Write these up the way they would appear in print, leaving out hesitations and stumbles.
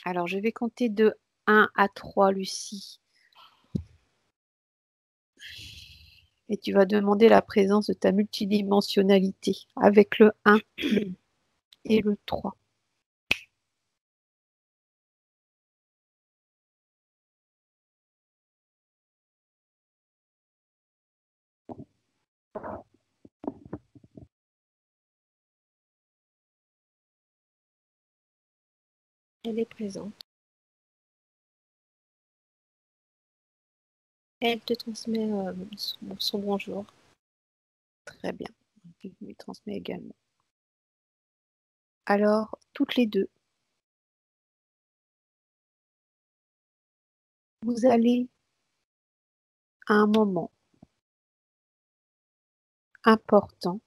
Alors, je vais compter de 1 à 3, Lucie. Et tu vas demander la présence de ta multidimensionnalité avec le 1 et le 3. Elle est présente. Elle te transmet son bonjour. Très bien. Je lui transmets également. Alors, toutes les deux, vous allez à un moment important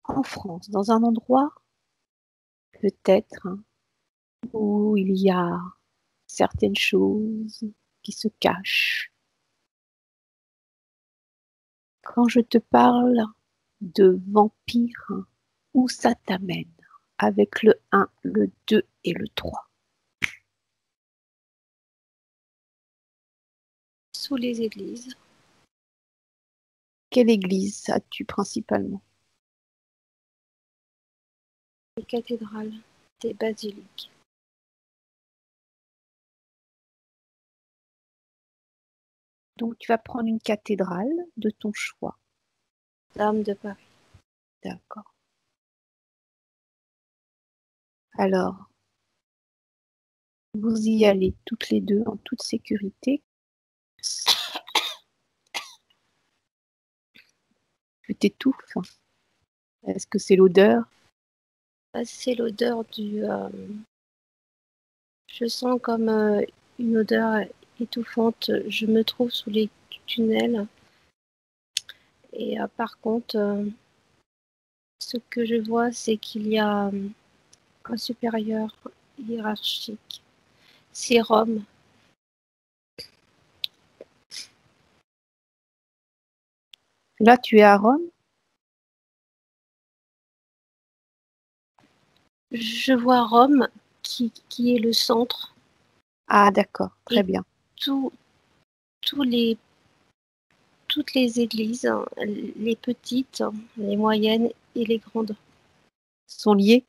en France, dans un endroit peut-être où il y a certaines choses qui se cachent. Quand je te parle de vampires, où ça t'amène avec le 1, le 2 et le 3? Sous les églises. Quelle église as-tu principalement? Les cathédrales, des basiliques. Donc, tu vas prendre une cathédrale de ton choix. Dame de Paris. D'accord. Alors, vous y allez toutes les deux en toute sécurité. Tu t'étouffes. Est-ce que c'est l'odeur? C'est l'odeur du... je sens comme une odeur étouffante. Je me trouve sous les tunnels. Et par contre, ce que je vois, c'est qu'il y a un supérieur hiérarchique. C'est Rome. Là, tu es à Rome? Je vois Rome qui est le centre. Ah, d'accord, très Et bien. tous les toutes les églises, les petites, les moyennes et les grandes. Sont liés?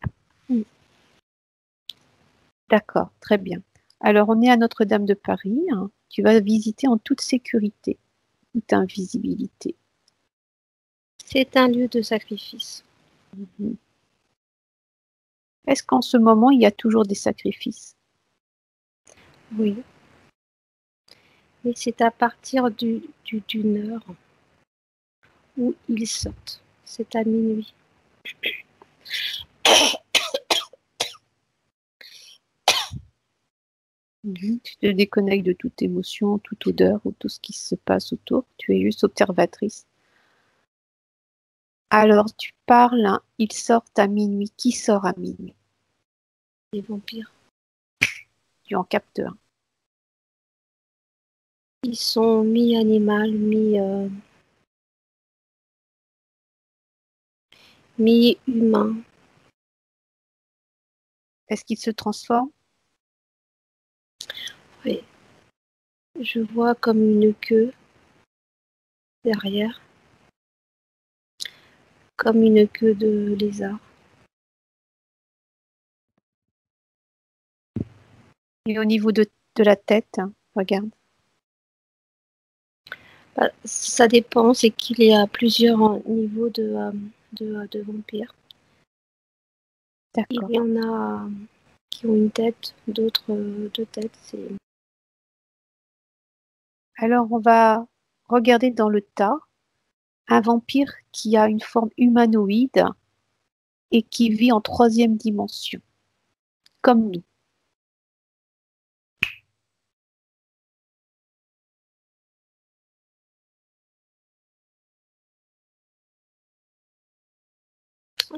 D'accord, très bien. Alors, on est à Notre-Dame de Paris. Tu vas visiter en toute sécurité, toute invisibilité. C'est un lieu de sacrifice. Mhm. Est-ce qu'en ce moment, il y a toujours des sacrifices? Oui. Mais c'est à partir d'une heure où ils sortent. C'est à minuit. Tu te déconnectes de toute émotion, toute odeur ou tout ce qui se passe autour. Tu es juste observatrice. Alors, tu parles, ils sortent à minuit. Qui sort à minuit? Les vampires. Tu en captes un. Ils sont mi-animal, mi-humain. Est-ce qu'ils se transforment? Oui. Je vois comme une queue derrière, comme une queue de lézard. Et au niveau de la tête, regarde. Ça dépend, c'est qu'il y a plusieurs niveaux de vampires. Il D'accord. y en a qui ont une tête, d'autres deux têtes. Alors, on va regarder dans le tas un vampire qui a une forme humanoïde et qui vit en 3e dimension, comme nous.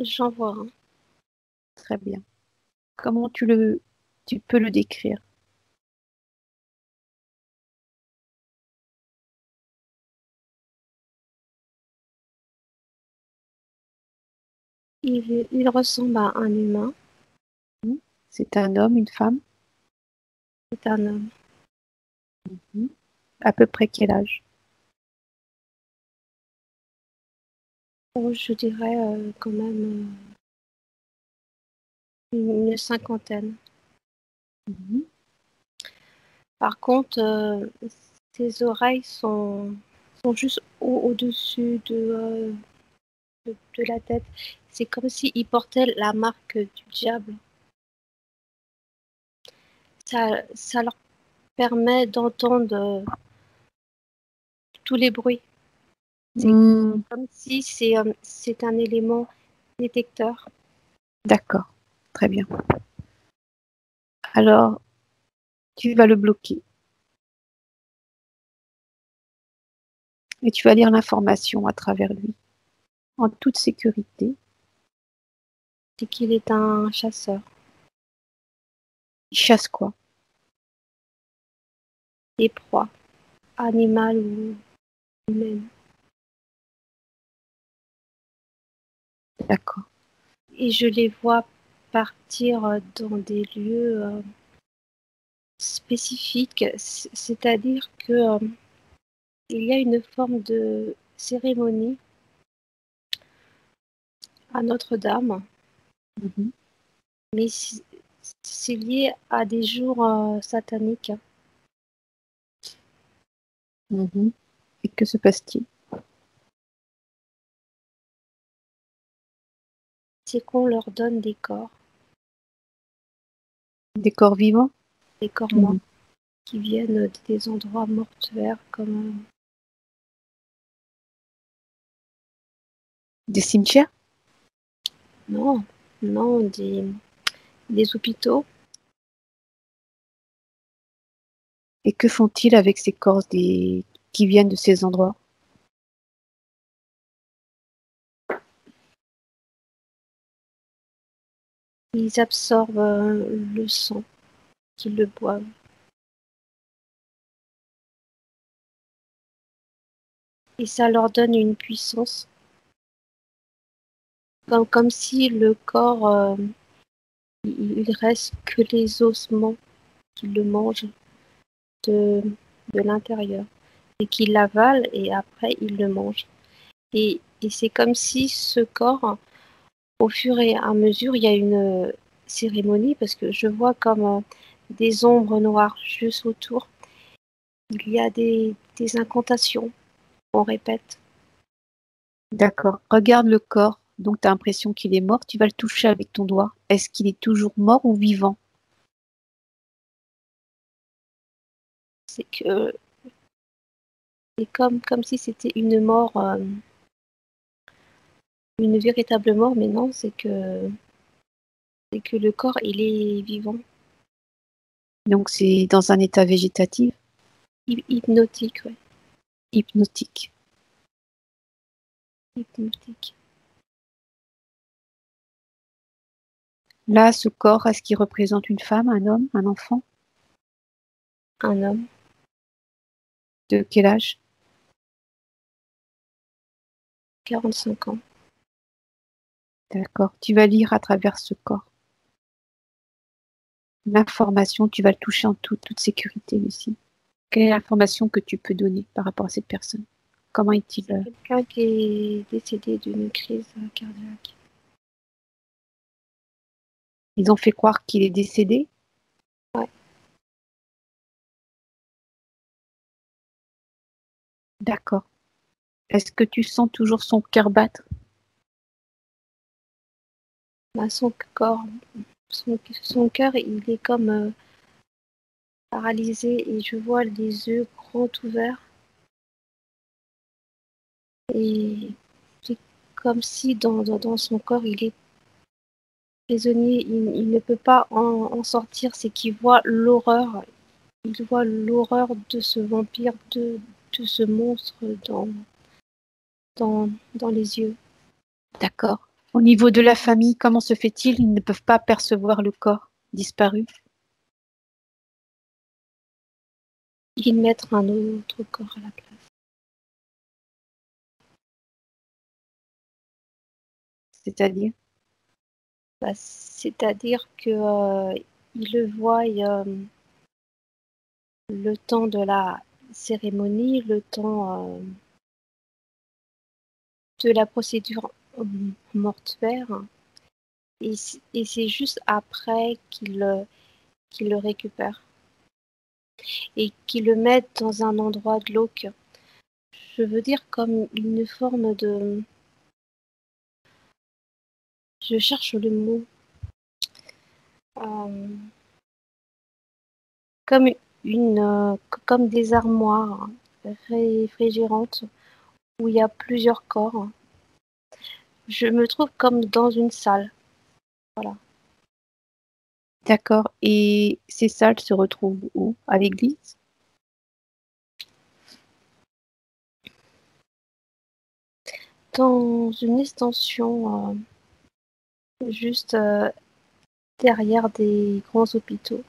J'en vois un. Très bien. Comment tu peux le décrire? Il ressemble à un humain. C'est un homme, une femme? C'est un homme. À peu près quel âge? Oh, je dirais quand même une cinquantaine. Mhm. Par contre, ses oreilles sont juste au-dessus de la tête. C'est comme s'il portait la marque du diable. Ça leur permet d'entendre tous les bruits. C'est Hmm, comme si c'est un élément détecteur. d'accord, très bien. Alors, tu vas le bloquer et tu vas lire l'information à travers lui, en toute sécurité. C'est qu'il est un chasseur. Il chasse quoi? Des proies, animales ou humaines. D'accord. Et je les vois partir dans des lieux spécifique, c'est-à-dire que il y a une forme de cérémonie à Notre-Dame, Mhm. mais c'est lié à des jours sataniques. Mhm. Et que se passe-t-il? C'est qu'on leur donne Des corps vivants? des corps morts, Mhm. qui viennent des endroits mortuaires comme Des cimetières? non, non, des hôpitaux. Et que font-ils avec ces corps qui viennent de ces endroits? Ils absorbent le sang, qu'ils le boivent. Et ça leur donne une puissance, comme si le corps il reste que les ossements qui le mangent de, de l'intérieur et qui l'avalent et après il le mange. Et c'est comme si ce corps, au fur et à mesure, il y a une cérémonie parce que je vois comme des ombres noires juste autour. Il y a des incantations qu'on répète. D'accord. Regarde le corps. Donc, tu as l'impression qu'il est mort. Tu vas le toucher avec ton doigt. Est-ce qu'il est toujours mort ou vivant? C'est que c'est comme si c'était une mort, une véritable mort, mais non, c'est que le corps, il est vivant, Donc, c'est dans un état végétatif, hypnotique, ouais, hypnotique. hypnotique. Là, ce corps, est-ce qu'il représente une femme, un homme, un enfant? Un homme, De quel âge? 45 ans. D'accord. Tu vas lire à travers ce corps. L'information, tu vas le toucher en toute sécurité aussi. Quelle est l'information que tu peux donner par rapport à cette personne? Comment est-il? C'est quelqu'un qui est décédé d'une crise cardiaque. Ils ont fait croire qu'il est décédé? Ouais, D'accord. Est-ce que tu sens toujours son cœur battre? bah, son corps, son cœur, il est comme paralysé et je vois les yeux grands ouverts et c'est comme si dans son corps, il est prisonnier, il ne peut pas en sortir, c'est qu'il voit l'horreur. Il voit l'horreur de ce vampire, de ce monstre dans les yeux. D'accord. Au niveau de la famille, comment se fait-il? Ils ne peuvent pas percevoir le corps disparu. Ils mettent un autre corps à la place. C'est-à-dire? C'est-à-dire que il le voit le temps de la cérémonie, le temps de la procédure mortuaire, et c'est juste après qu'il le récupère et qu'il le met dans un endroit glauque. Je veux dire comme une forme de... Je cherche le mot. Euh, comme comme des armoires réfrigérantes où il y a plusieurs corps. Je me trouve comme dans une salle. Voilà. D'accord. Et ces salles se retrouvent où? À l'église? Dans une extension juste derrière des grands hôpitaux.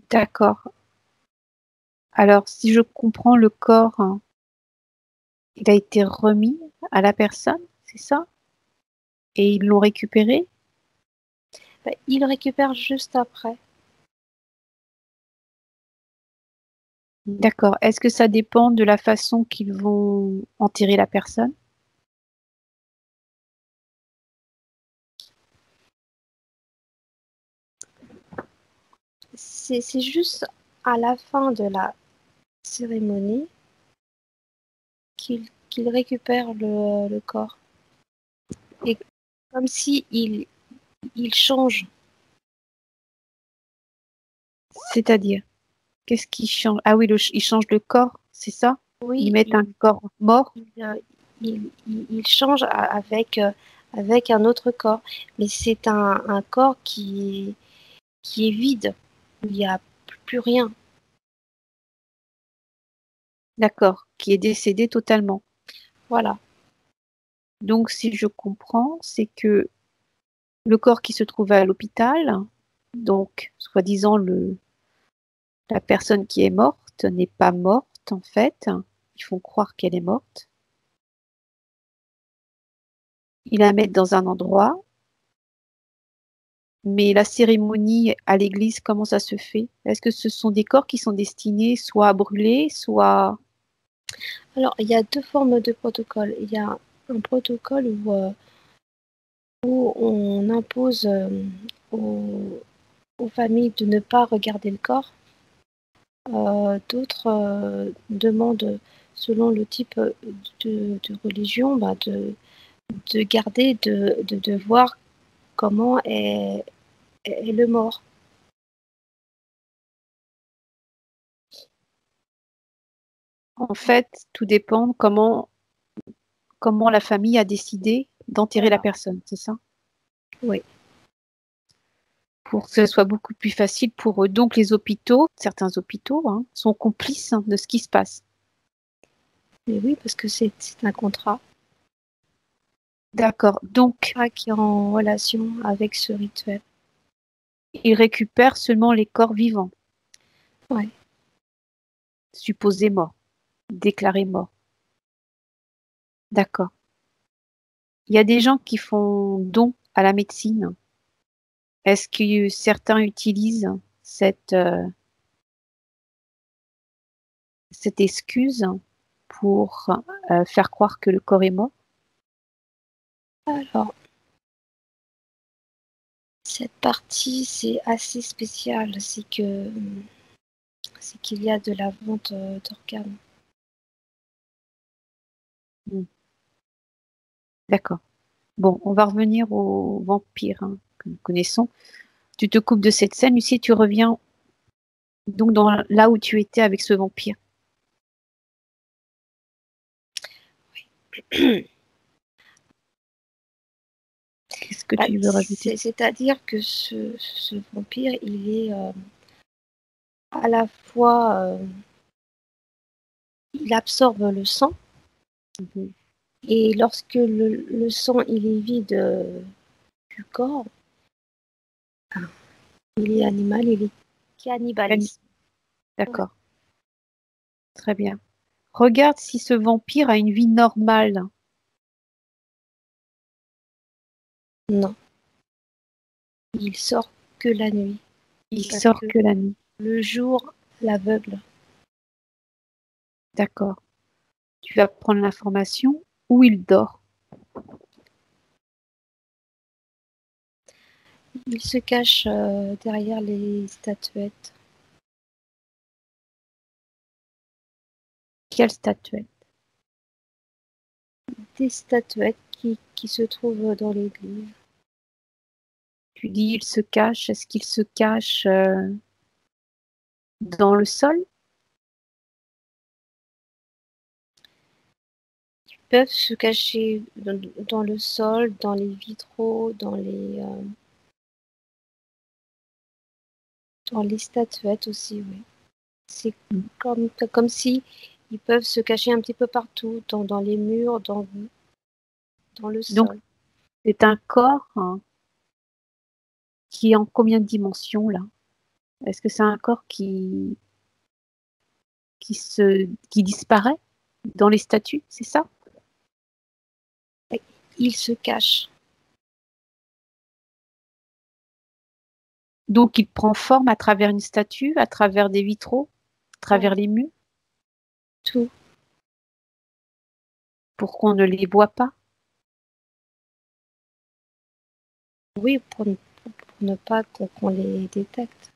D'accord. Alors, si je comprends, le corps, il a été remis à la personne, c'est ça? Et ils l'ont récupéré? Il le récupère juste après. D'accord. Est-ce que ça dépend de la façon qu'ils vont enterrer la personne? C'est juste à la fin de la cérémonie qu'il récupère le corps. Et comme si il change. C'est-à-dire, qu'est-ce qui change? Ah oui, ils changent le corps, c'est ça? Ils Oui, mettent un corps mort? il change avec un autre corps. Mais c'est un corps qui est vide. Il n'y a plus rien. D'accord, qui est décédé totalement. Voilà. Donc, si je comprends, c'est que le corps qui se trouve à l'hôpital, donc, soi-disant, la personne qui est morte n'est pas morte, en fait. Ils font croire qu'elle est morte. Ils la mettent dans un endroit, mais la cérémonie à l'église, comment ça se fait? Est-ce que ce sont des corps qui sont destinés soit à brûler, soit... Alors, il y a deux formes de protocole. Il y a un protocole où on impose aux familles de ne pas regarder le corps. D'autres demandent, selon le type de religion, de garder, de voir comment est le mort. En fait, tout dépend comment la famille a décidé d'enterrer la Voilà. personne, c'est ça? Oui. Pour que ce soit beaucoup plus facile pour eux. Donc les hôpitaux, certains hôpitaux, hein, sont complices de ce qui se passe. Mais oui, parce que c'est un contrat D'accord. Donc, qui est en relation avec ce rituel. ils récupèrent seulement les corps vivants, Ouais. supposés morts, déclarés morts. D'accord. Il y a des gens qui font don à la médecine. Est-ce que certains utilisent cette excuse pour faire croire que le corps est mort? Alors, cette partie, c'est assez spécial. C'est qu'il y a de la vente d'organes. Hmm. D'accord. Bon, on va revenir aux vampires, hein, que nous connaissons. Tu te coupes de cette scène, Lucie, tu reviens donc là où tu étais avec ce vampire. Qu'est-ce que tu veux rajouter? C'est-à-dire que ce vampire, il est à la fois, il absorbe le sang, Mhm. et lorsque le sang il est vide du corps, il est animal, il est Cannibale. cannibaliste. Ouais. D'accord, très bien. Regarde si ce vampire a une vie normale. Non. Il sort que la nuit. Il Parce sort que que la nuit. le jour l'aveugle. D'accord. Tu vas prendre l'information où il dort. Il se cache derrière les statuettes. Quelle statuette? Des statuettes qui se trouvent dans l'église. Tu dis il se cache. Est-ce qu'il se cache dans le sol? Ils peuvent se cacher dans le sol, dans les vitraux, dans les statuettes aussi, oui. C'est comme si ils peuvent se cacher un petit peu partout, dans les murs, dans le Donc, sol. c'est un corps hein, qui est en combien de dimensions là? Est-ce que c'est un corps qui disparaît dans les statues, c'est ça? Il se cache. Donc, il prend forme à travers une statue, à travers des vitraux, à travers les murs, Tout. pour qu'on ne les voit pas. Oui, pour ne pas qu'on les détecte.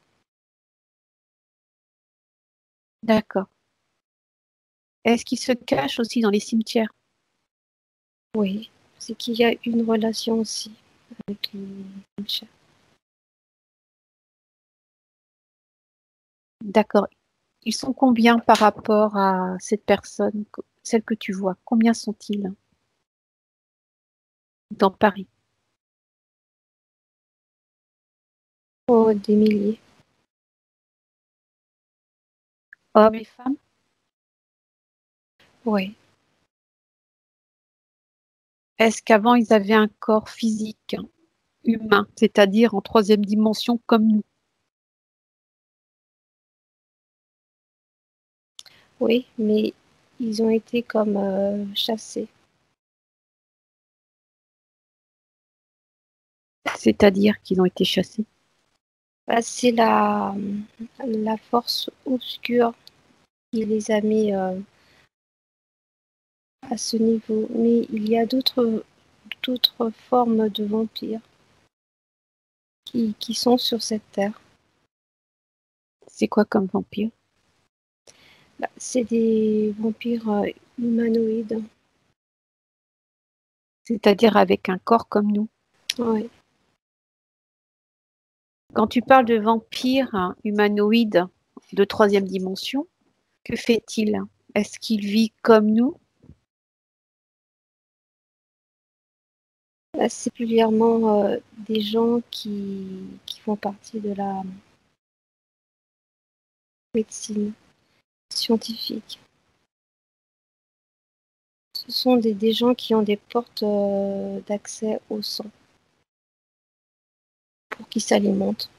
D'accord. Est-ce qu'il se cache aussi dans les cimetières? Oui, c'est qu'il y a une relation aussi avec les chats. D'accord. Ils sont combien par rapport à cette personne, celle que tu vois? Combien sont-ils dans Paris? Oh, des milliers. Hommes et femmes? Oui. Est-ce qu'avant ils avaient un corps physique, humain, c'est-à-dire en troisième dimension comme nous? Oui, mais ils ont été comme chassés. C'est-à-dire qu'ils ont été chassés? Bah, c'est la force obscure qui les a mis à ce niveau. Mais il y a d'autres formes de vampires qui sont sur cette terre. C'est quoi comme vampire? Bah, c'est des vampires humanoïdes. C'est-à-dire avec un corps comme nous? Ouais. Quand tu parles de vampire humanoïde de troisième dimension, que fait-il? Est-ce qu'il vit comme nous? Bah, c'est particulièrement des gens qui font partie de la médecine scientifique. Ce sont des gens qui ont des portes d'accès au sang pour qu'ils s'alimentent.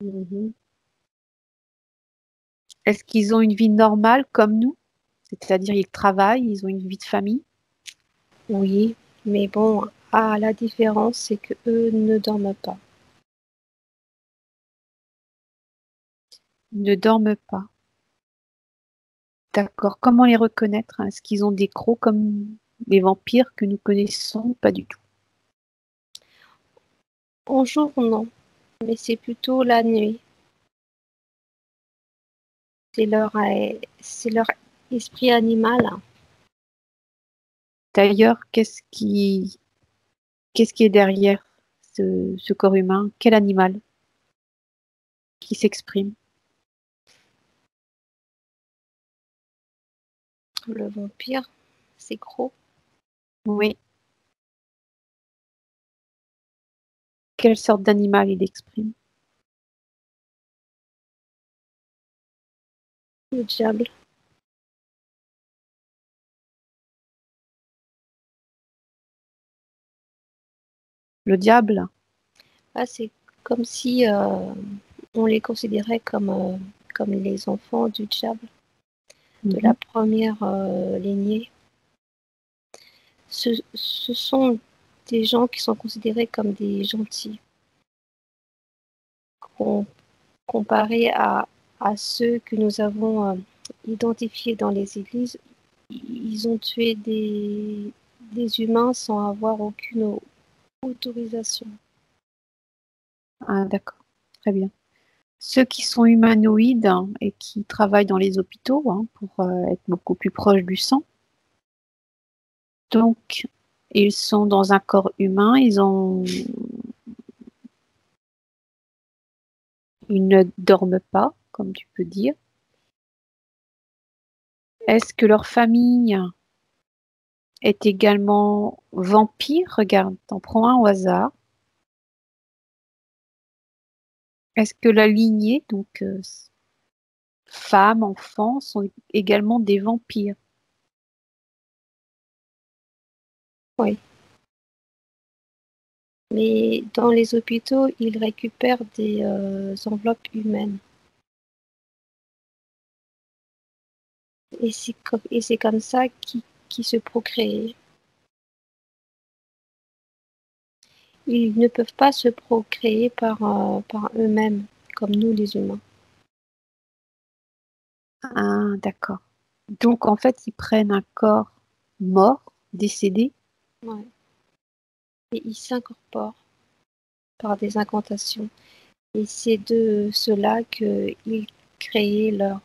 Mhm. Est-ce qu'ils ont une vie normale comme nous? C'est-à-dire ils travaillent, ils ont une vie de famille? Oui, mais bon, la différence, c'est que eux ne dorment pas. Ils ne dorment pas. D'accord. Comment les reconnaître? Est-ce qu'ils ont des crocs comme les vampires que nous connaissons? Pas du tout. En jour, non, mais c'est plutôt la nuit. C'est leur esprit animal. D'ailleurs, qu'est-ce qui est derrière ce corps humain? Quel animal qui s'exprime? Le vampire, c'est gros. Oui. Quelle sorte d'animal il exprime? Le diable. Le diable? C'est comme si on les considérait comme les enfants du diable. de la première lignée. Ce sont des gens qui sont considérés comme des gentils, comparés à ceux que nous avons identifiés dans les églises. Ils ont tué des humains sans avoir aucune autorisation. Ah, d'accord, très bien. Ceux qui sont humanoïdes et qui travaillent dans les hôpitaux pour être beaucoup plus proches du sang. Donc, ils sont dans un corps humain, ils ne dorment pas, comme tu peux dire. Est-ce que leur famille est également vampire? Regarde, t'en prends un au hasard. Est-ce que la lignée, donc femmes, enfants, sont également des vampires? Oui. Mais dans les hôpitaux, ils récupèrent des enveloppes humaines. Et c'est comme ça qu'ils se procréent. Ils ne peuvent pas se procréer par eux-mêmes, comme nous les humains. Ah, d'accord. Donc, en fait, ils prennent un corps mort, décédé. Ouais. Et ils s'incorporent par des incantations. Et c'est de cela qu'ils créent leur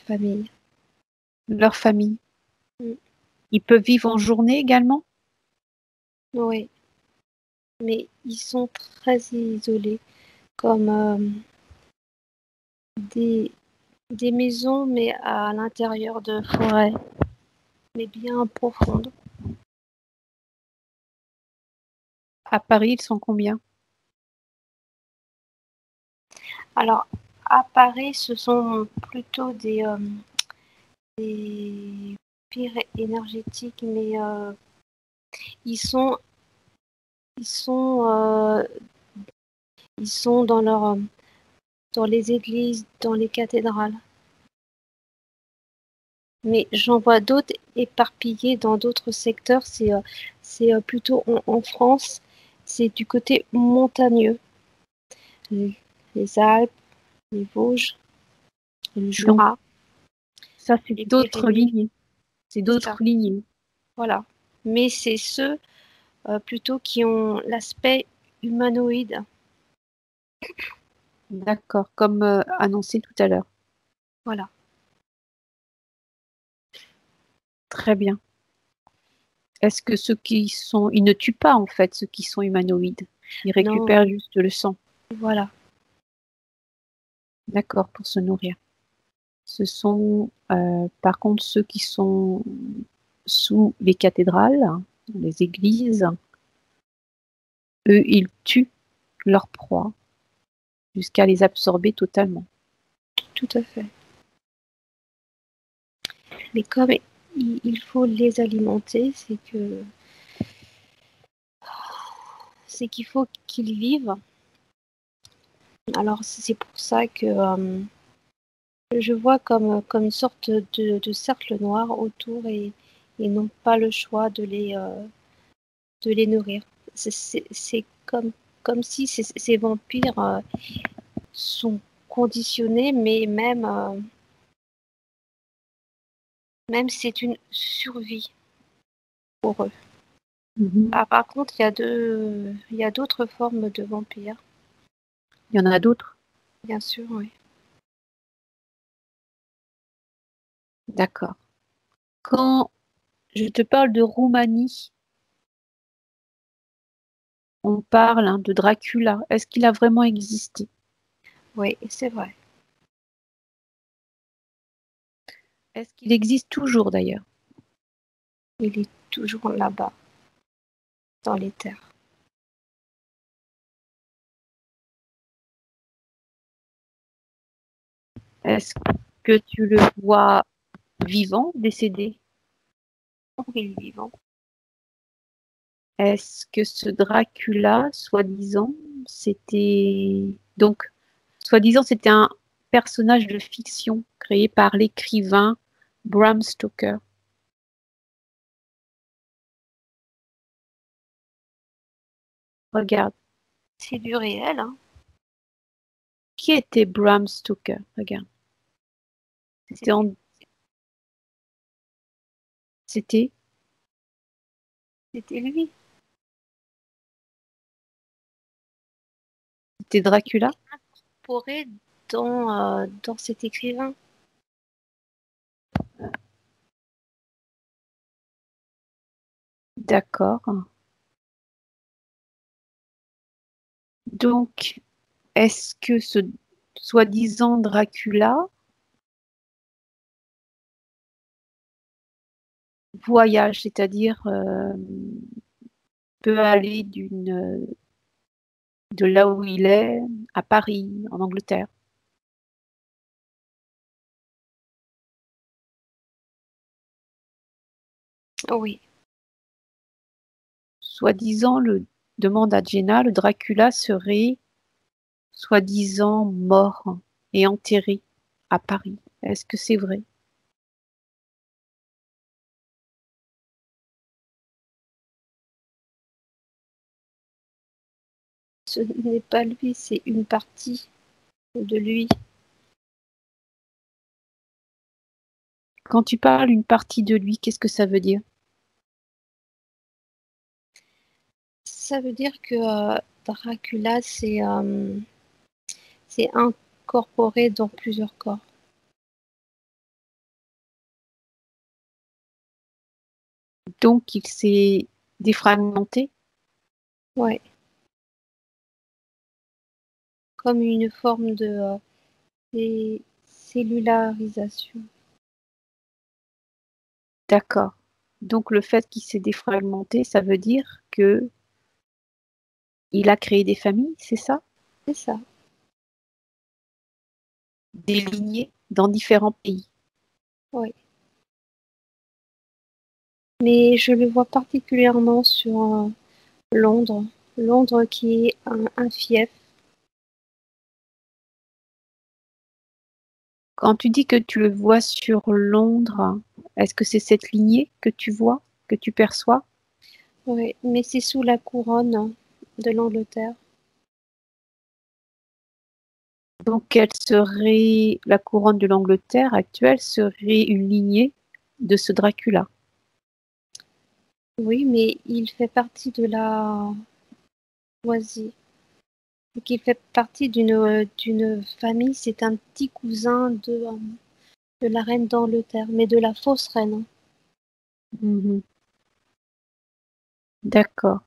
famille. Leur famille. Mm. Ils peuvent vivre en journée également? Oui. Mais ils sont très isolés, comme des maisons, mais à l'intérieur de forêts, mais bien profondes. À Paris, ils sont combien? Alors, à Paris, ce sont plutôt des pires énergétiques, mais ils sont dans les églises, dans les cathédrales. Mais j'en vois d'autres éparpillés dans d'autres secteurs. C'est plutôt en France, c'est du côté montagneux. Les Alpes, les Vosges, le Donc, Jura, ça, c'est les d'autres Pyrénées. lignées. C'est C'est ça, d'autres lignées. voilà. Mais c'est ceux plutôt qui ont l'aspect humanoïde. D'accord, comme annoncé tout à l'heure. Voilà. Très bien. Est-ce que ceux qui sont... Ils ne tuent pas, en fait, ceux qui sont humanoïdes. Ils Non, récupèrent juste le sang. voilà. D'accord, pour se nourrir. Ce sont, par contre, ceux qui sont sous les cathédrales, les églises. Eux, ils tuent leurs proies jusqu'à les absorber totalement. Tout à fait. Mais comme il faut les alimenter, c'est qu'il faut qu'ils vivent. Alors c'est pour ça que je vois comme une sorte de cercle noir autour et ils n'ont pas le choix de les nourrir. C'est comme si ces vampires sont conditionnés, mais même c'est une survie pour eux. Ah, par contre, il y a d'autres formes de vampires. Il y en a d'autres? Bien sûr, oui. D'accord. Quand je te parle de Roumanie, on parle de Dracula. Est-ce qu'il a vraiment existé? Oui, c'est vrai. Est-ce qu'il existe toujours d'ailleurs? Il est toujours là-bas, dans les terres. Est-ce que tu le vois vivant, décédé? Il est vivant. Est-ce que ce Dracula, soi-disant, c'était... Donc, soi-disant, c'était un personnage de fiction créé par l'écrivain Bram Stoker? Regarde. C'est du réel, hein. Qui était Bram Stoker? Regarde. C'était C'était lui. C'était Dracula? Incorporé dans cet écrivain. D'accord. Donc, est-ce que ce soi-disant Dracula voyage, c'est-à-dire peut aller de là où il est à Paris, en Angleterre? Oui. Soi-disant, demande à Jenna, le Dracula serait soi-disant mort et enterré à Paris. Est-ce que c'est vrai? Ce n'est pas lui, c'est une partie de lui. Quand tu parles une partie de lui, qu'est-ce que ça veut dire? Ça veut dire que Dracula, c'est incorporé dans plusieurs corps. Donc, il s'est défragmenté? Ouais. Comme une forme de cellularisation. D'accord. Donc, le fait qu'il s'est défragmenté, ça veut dire que il a créé des familles, c'est ça? C'est ça. Des lignées dans différents pays. Oui. Mais je le vois particulièrement sur Londres. Londres qui est un fief. Quand tu dis que tu le vois sur Londres, est-ce que c'est cette lignée que tu vois, que tu perçois? Oui, mais c'est sous la couronne de l'Angleterre. Donc, quelle serait la couronne de l'Angleterre actuelle serait une lignée de ce Dracula. Oui, mais il fait partie de la boisie. Donc, il fait partie d'une famille. C'est un petit cousin de la reine d'Angleterre, mais de la fausse reine. Mhm. D'accord.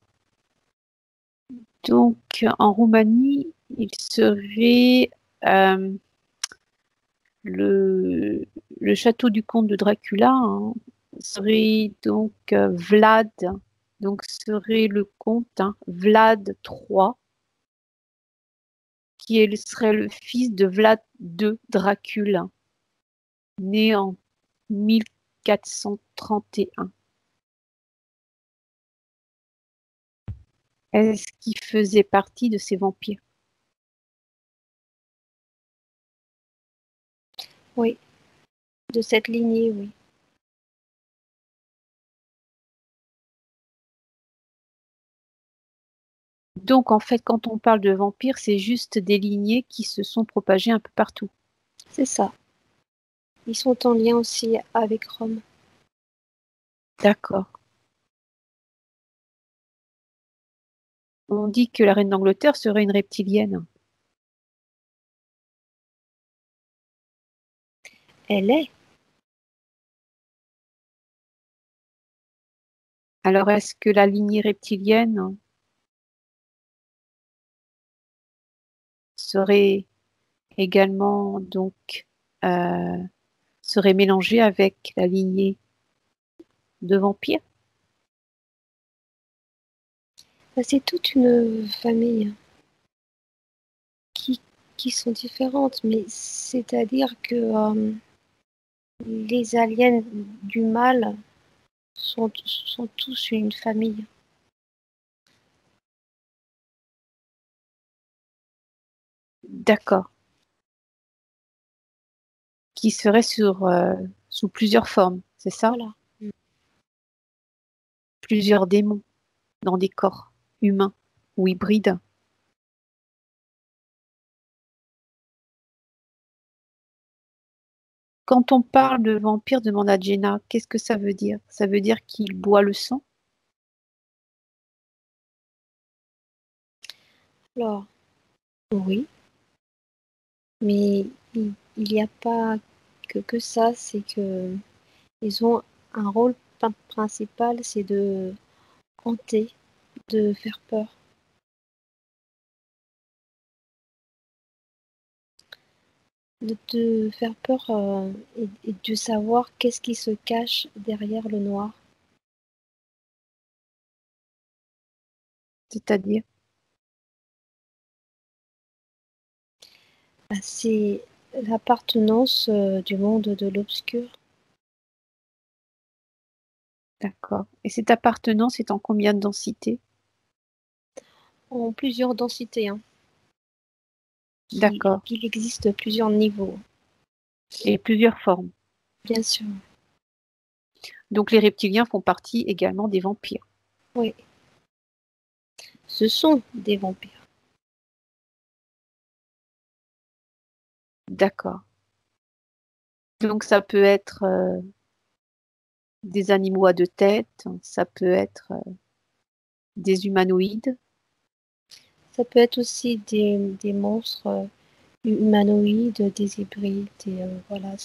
Donc, en Roumanie, il serait euh, le, le château du comte de Dracula, hein, serait donc Vlad, donc serait le comte Vlad III, serait le fils de Vlad II Dracule, né en 1431. Est-ce qu'il faisait partie de ces vampires? Oui, de cette lignée, oui. Donc, en fait, quand on parle de vampires, c'est juste des lignées qui se sont propagées un peu partout. C'est ça. Ils sont en lien aussi avec Rome. D'accord. On dit que la reine d'Angleterre serait une reptilienne. Elle est. Alors, est-ce que la lignée reptilienne serait également donc serait mélangée avec la lignée de vampires? C'est toute une famille qui, qui sont différentes, mais c'est-à-dire que les aliens du mal sont tous une famille. D'accord. qui serait sous plusieurs formes, c'est ça? Voilà. Plusieurs démons dans des corps humains ou hybrides. Quand on parle de vampire, demanda Jenna, qu'est-ce que ça veut dire? Ça veut dire qu'il boit le sang? Alors, oui, mais il n'y a pas que ça, c'est que ils ont un rôle principal, c'est de hanter, de faire peur. De te faire peur et de savoir qu'est-ce qui se cache derrière le noir. C'est-à-dire? Bah, c'est l'appartenance du monde de l'obscur. D'accord. Et cette appartenance est en combien de densité? En plusieurs densités, hein, D'accord. qu'il existe plusieurs niveaux, Et plusieurs formes. bien sûr. Donc les reptiliens font partie également des vampires. Oui, ce sont des vampires. D'accord. Donc ça peut être des animaux à deux têtes, ça peut être des humanoïdes. Ça peut être aussi des monstres humanoïdes, des hybrides, et voilà,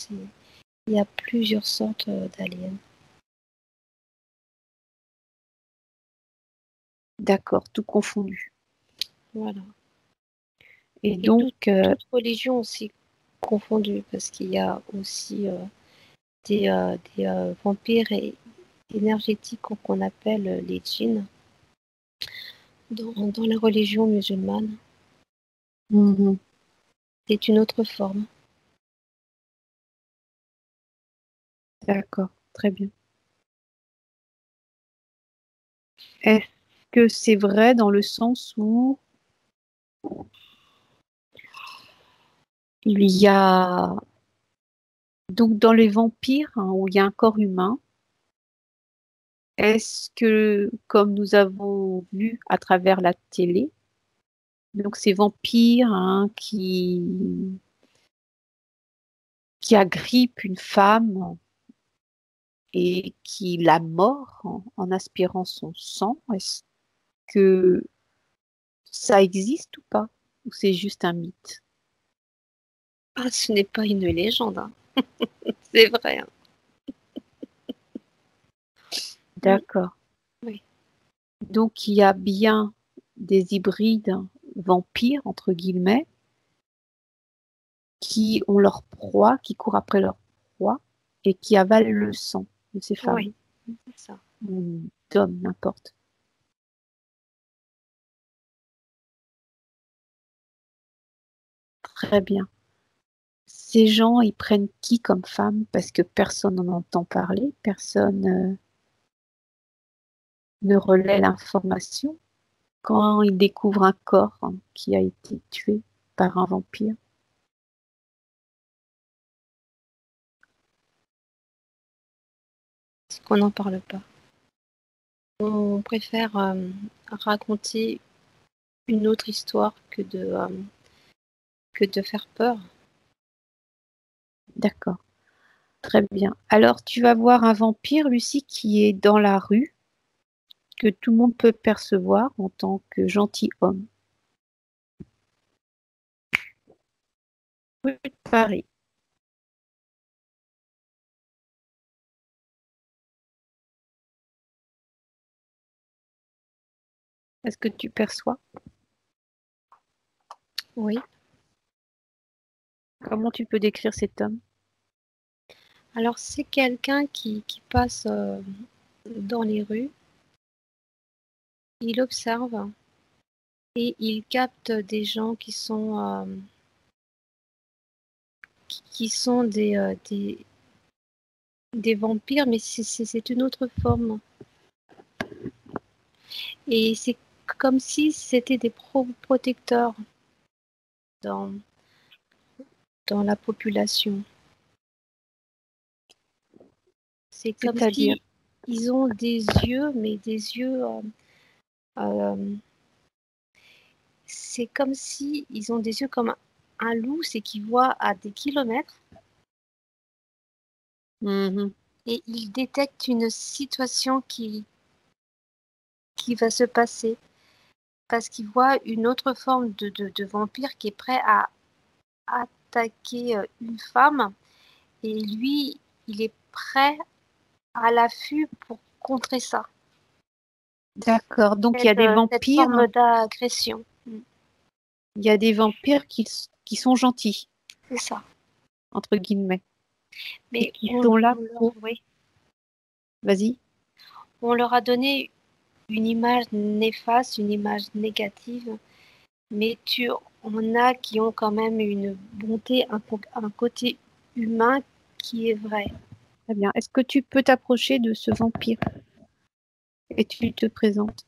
il y a plusieurs sortes d'aliens. D'accord, tout confondu. Voilà. Et Et donc, toute religion aussi confondue, parce qu'il y a aussi des vampires énergétiques qu'on appelle les djinns dans la religion musulmane. mhm, C'est une autre forme. d'accord, très bien. Est-ce que c'est vrai dans le sens où il y a donc dans les vampires, hein, où il y a un corps humain, est-ce que, comme nous avons vu à travers la télé, donc ces vampires hein, qui agrippent une femme et qui la mord en aspirant son sang, est-ce que ça existe ou pas? Ou c'est juste un mythe? Ah, ce n'est pas une légende, hein. C'est vrai, hein. Mm, D'accord. oui. Donc il y a bien des hybrides vampires, entre guillemets, qui ont leur proie, qui courent après leur proie et qui avalent le sang de ces femmes, Oui, c'est ça. ou d'hommes, n'importe. Très bien. Ces gens, ils prennent qui comme femme? Parce que personne n'en entend parler, personne ne relaie l'information. Quand ils découvrent un corps hein, qui a été tué par un vampire, C'est qu'on n'en parle pas. On préfère raconter une autre histoire que de faire peur. d'accord, très bien. Alors tu vas voir un vampire, Lucie, qui est dans la rue, que tout le monde peut percevoir en tant que gentilhomme. Rue de Paris. Est-ce que tu perçois? Oui. Comment tu peux décrire cet homme? Alors, c'est quelqu'un qui passe dans les rues, il observe et il capte des gens qui sont des vampires, mais c'est une autre forme. Et c'est comme si c'était des protecteurs dans, dans la population. C'est comme C'est-à-dire? si ils ont des yeux, mais des yeux. C'est comme si ils ont des yeux comme un loup, c'est qu'ils voient à des kilomètres Mhm. et ils détectent une situation qui va se passer parce qu'ils voient une autre forme de vampire qui est prêt à attaquer une femme et lui, il est prêt à l'affût pour contrer ça. D'accord. Donc il y a des Cette vampires, forme d'agression. il y a des vampires qui sont gentils, C'est ça. entre guillemets, et Mais qui sont là pour. oui, Vas-y. on leur a donné une image néfaste, une image négative, mais tu en as qui ont quand même une bonté, un côté humain qui est vrai. Très bien. Est-ce que tu peux t'approcher de ce vampire et tu te présentes?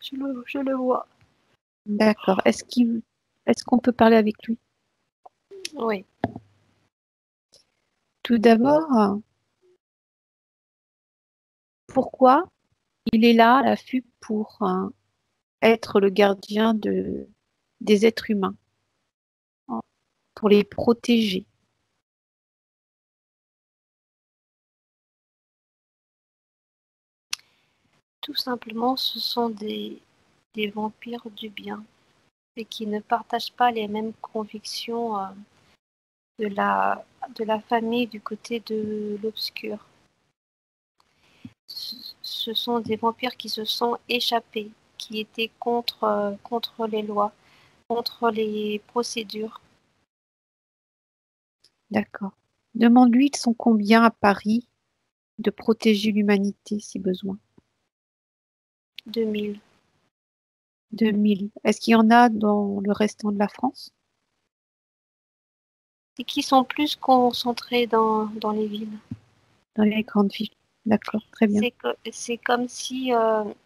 Je le vois. D'accord. Est-ce qu'on peut parler avec lui? Oui. Tout d'abord, pourquoi il est là à l'affût pour être le gardien des êtres humains, hein, pour les protéger? Tout simplement, ce sont des vampires du bien et qui ne partagent pas les mêmes convictions de de la famille du côté de l'obscur. Ce sont des vampires qui se sont échappés, qui étaient contre les lois, contre les procédures. D'accord. Demande-lui, ils sont combien à Paris de protéger l'humanité si besoin? 2000. 2000. Est-ce qu'il y en a dans le restant de la France? Et qui sont plus concentrés dans les villes. Dans les grandes villes? D'accord, très bien. C'est comme si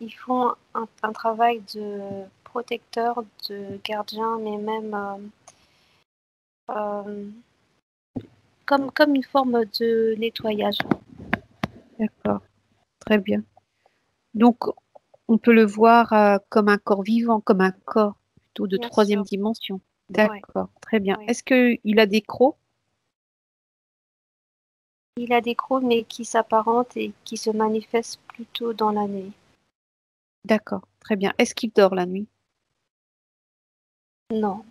ils font un travail de protecteur, de gardien, mais même euh, comme une forme de nettoyage. D'accord, très bien. Donc, on peut le voir comme un corps vivant, comme un corps plutôt de Bien troisième sûr, dimension. ouais, D'accord, très bien. ouais. Est-ce qu'il a des crocs? Il a des crocs, mais qui s'apparentent et qui se manifestent plutôt dans la nuit. D'accord, très bien. Est-ce qu'il dort la nuit? Non,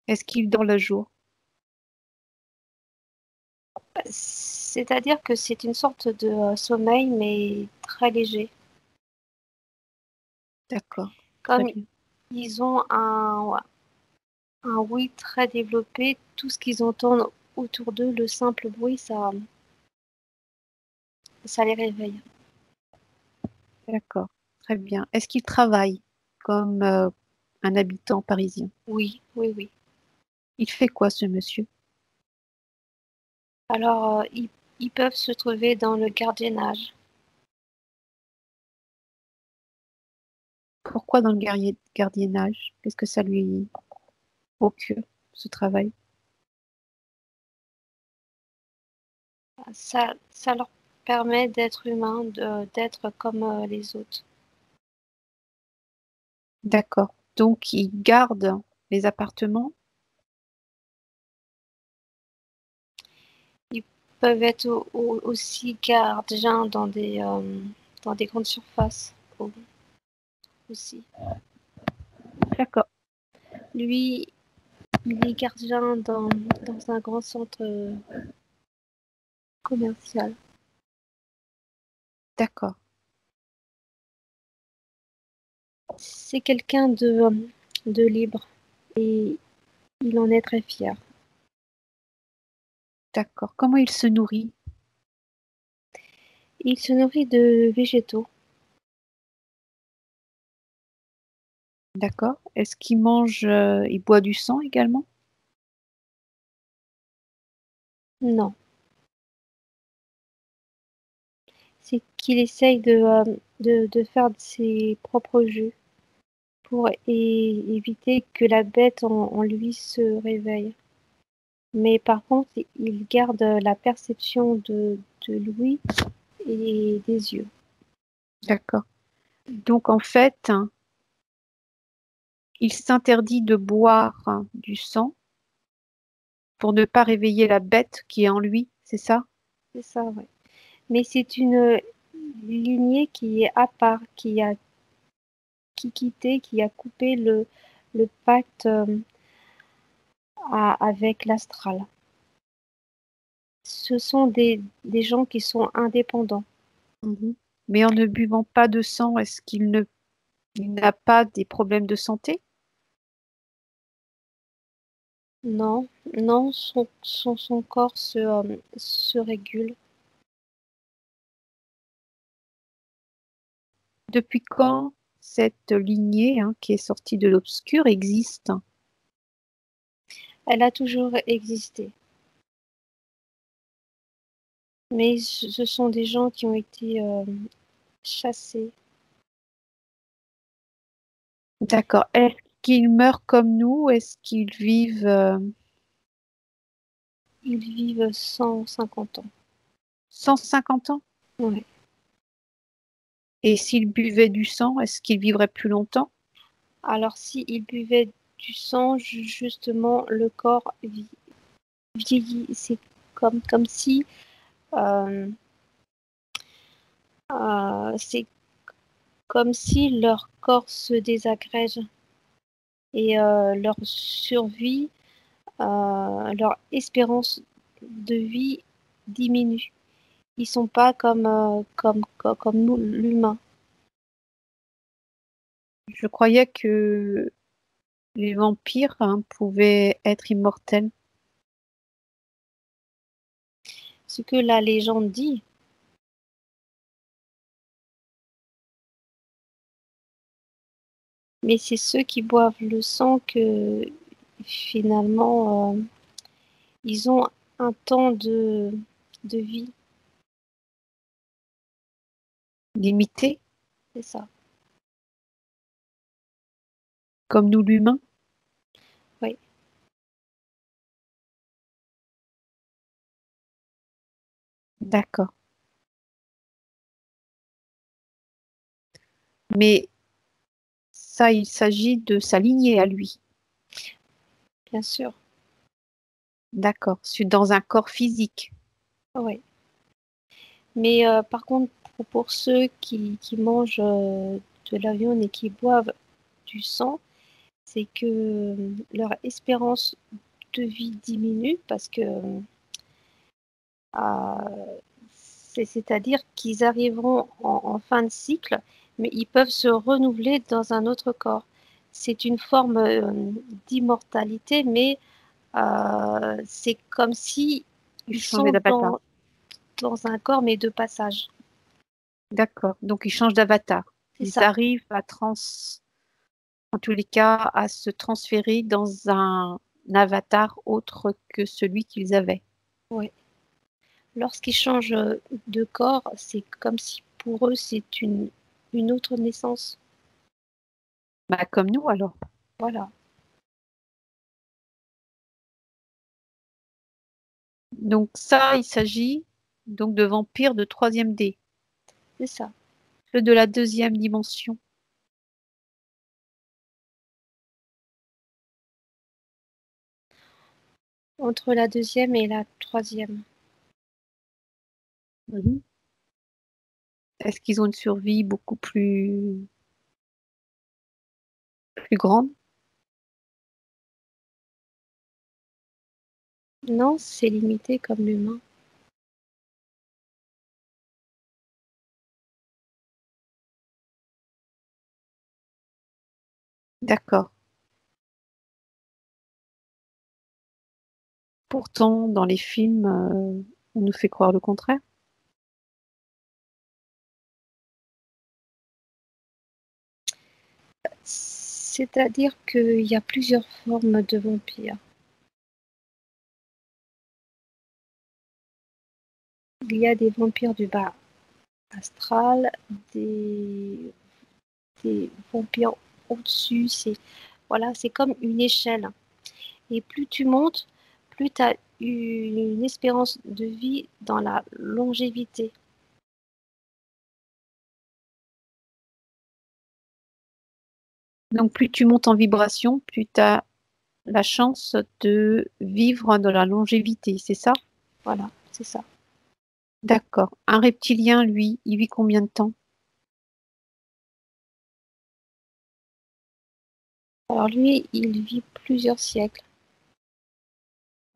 Est-ce qu'il dort le jour? c'est-à-dire que c'est une sorte de sommeil, mais très léger. D'accord, très Comme bien. ils ont un oui très développé, tout ce qu'ils entendent autour d'eux, le simple bruit, ça les réveille. D'accord, très bien. Est-ce qu'il travaille comme un habitant parisien? Oui, oui, oui. Il fait quoi, ce monsieur? Alors, ils peuvent se trouver dans le gardiennage. Pourquoi dans le gardiennage? Qu'est-ce que ça lui procure, ce travail? Ça leur permet d'être humains, d'être comme les autres. D'accord. Donc, il garde les appartements? Ils peuvent être aussi gardiens dans des grandes surfaces aussi. D'accord, Lui, il est gardien dans un grand centre commercial. d'accord, C'est quelqu'un de libre et il en est très fier. d'accord. Comment il se nourrit? Il se nourrit de végétaux. D'accord. Est-ce qu'il mange, il boit du sang également? Non, c'est qu'il essaye de faire de ses propres jus. pour éviter que la bête en lui se réveille. Mais par contre, il garde la perception de l'ouïe et des yeux. D'accord. Donc en fait, il s'interdit de boire du sang pour ne pas réveiller la bête qui est en lui, c'est ça? C'est ça, ouais. Mais c'est une lignée qui est à part, qui a quitté, qui a coupé le pacte avec l'astral. Ce sont des gens qui sont indépendants. Mhm. Mais en ne buvant pas de sang, est-ce il n'a pas des problèmes de santé? Non, non, son corps se régule. Depuis quand cette lignée, qui est sortie de l'obscur, existe? Elle a toujours existé. Mais ce sont des gens qui ont été chassés. D'accord. Est-ce qu'ils meurent comme nous? Est-ce qu'ils vivent Ils vivent 150 ans. 150 ans? Ouais. Et s'ils buvaient du sang, est-ce qu'ils vivraient plus longtemps? Alors, s'ils buvaient du sang, justement, le corps vieillit. C'est comme si euh, c'est comme si leur corps se désagrège et leur survie, leur espérance de vie diminue. Ils sont pas comme nous, l'humain. Je croyais que les vampires, pouvaient être immortels. Ce que la légende dit, mais c'est ceux qui boivent le sang que finalement ils ont un temps de vie, Limités, c'est ça. comme nous l'humain. Oui. D'accord. Mais ça, il s'agit de s'aligner à lui. Bien sûr. D'accord. Dans un corps physique. Oui. Mais par contre, pour ceux qui mangent de la viande et qui boivent du sang, c'est que leur espérance de vie diminue parce que c'est-à-dire qu'ils arriveront en fin de cycle, mais ils peuvent se renouveler dans un autre corps. C'est une forme d'immortalité, mais c'est comme si ils Changer sont d'avatar. dans un corps, mais de passage. D'accord. Donc, ils changent d'avatar. C'est Ils ça, arrivent en tous les cas, à se transférer dans un avatar autre que celui qu'ils avaient. ouais. Lorsqu'ils changent de corps, c'est comme si pour eux, c'est une autre naissance. Bah, comme nous, alors. Voilà, Donc, ça, il s'agit donc de vampires de troisième D. c'est ça. Ceux de la deuxième dimension. Entre la deuxième et la troisième. Mhm. Est-ce qu'ils ont une survie beaucoup plus grande? Non, c'est limité comme l'humain. D'accord. Pourtant, dans les films, on nous fait croire le contraire. C'est-à-dire qu'il y a plusieurs formes de vampires. Il y a des vampires du bas astral, des vampires au-dessus. Voilà, c'est comme une échelle. Et plus tu montes, plus tu as une espérance de vie dans la longévité. Donc, plus tu montes en vibration, plus tu as la chance de vivre dans la longévité, c'est ça? Voilà, c'est ça. D'accord. Un reptilien, lui, il vit combien de temps? Alors lui, il vit plusieurs siècles,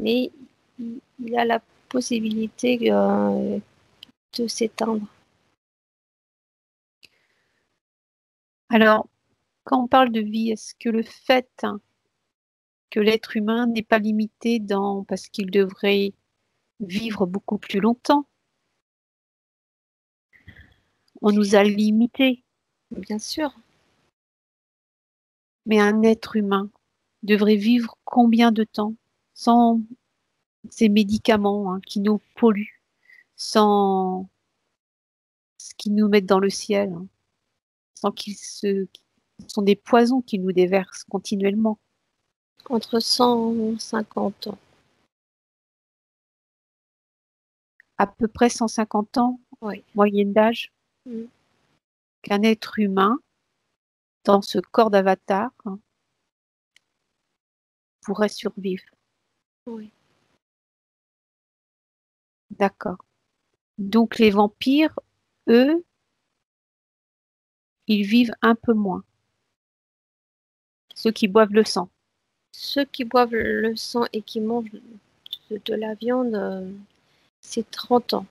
mais il a la possibilité de s'éteindre. Alors, quand on parle de vie, est-ce que le fait que l'être humain n'est pas limité parce qu'il devrait vivre beaucoup plus longtemps, on nous a limités, Bien sûr, mais un être humain devrait vivre combien de temps sans ces médicaments qui nous polluent, sans ce qu'ils nous mettent dans le ciel, sans ce sont des poisons qui nous déversent continuellement. entre 150 ans. À peu près 150 ans, Oui. moyenne d'âge, Mm. qu'un être humain, dans ce corps d'avatar, pourrait survivre. Oui. D'accord. Donc les vampires, eux, ils vivent un peu moins. Ceux qui boivent le sang. Ceux qui boivent le sang et qui mangent de la viande, c'est 30 ans.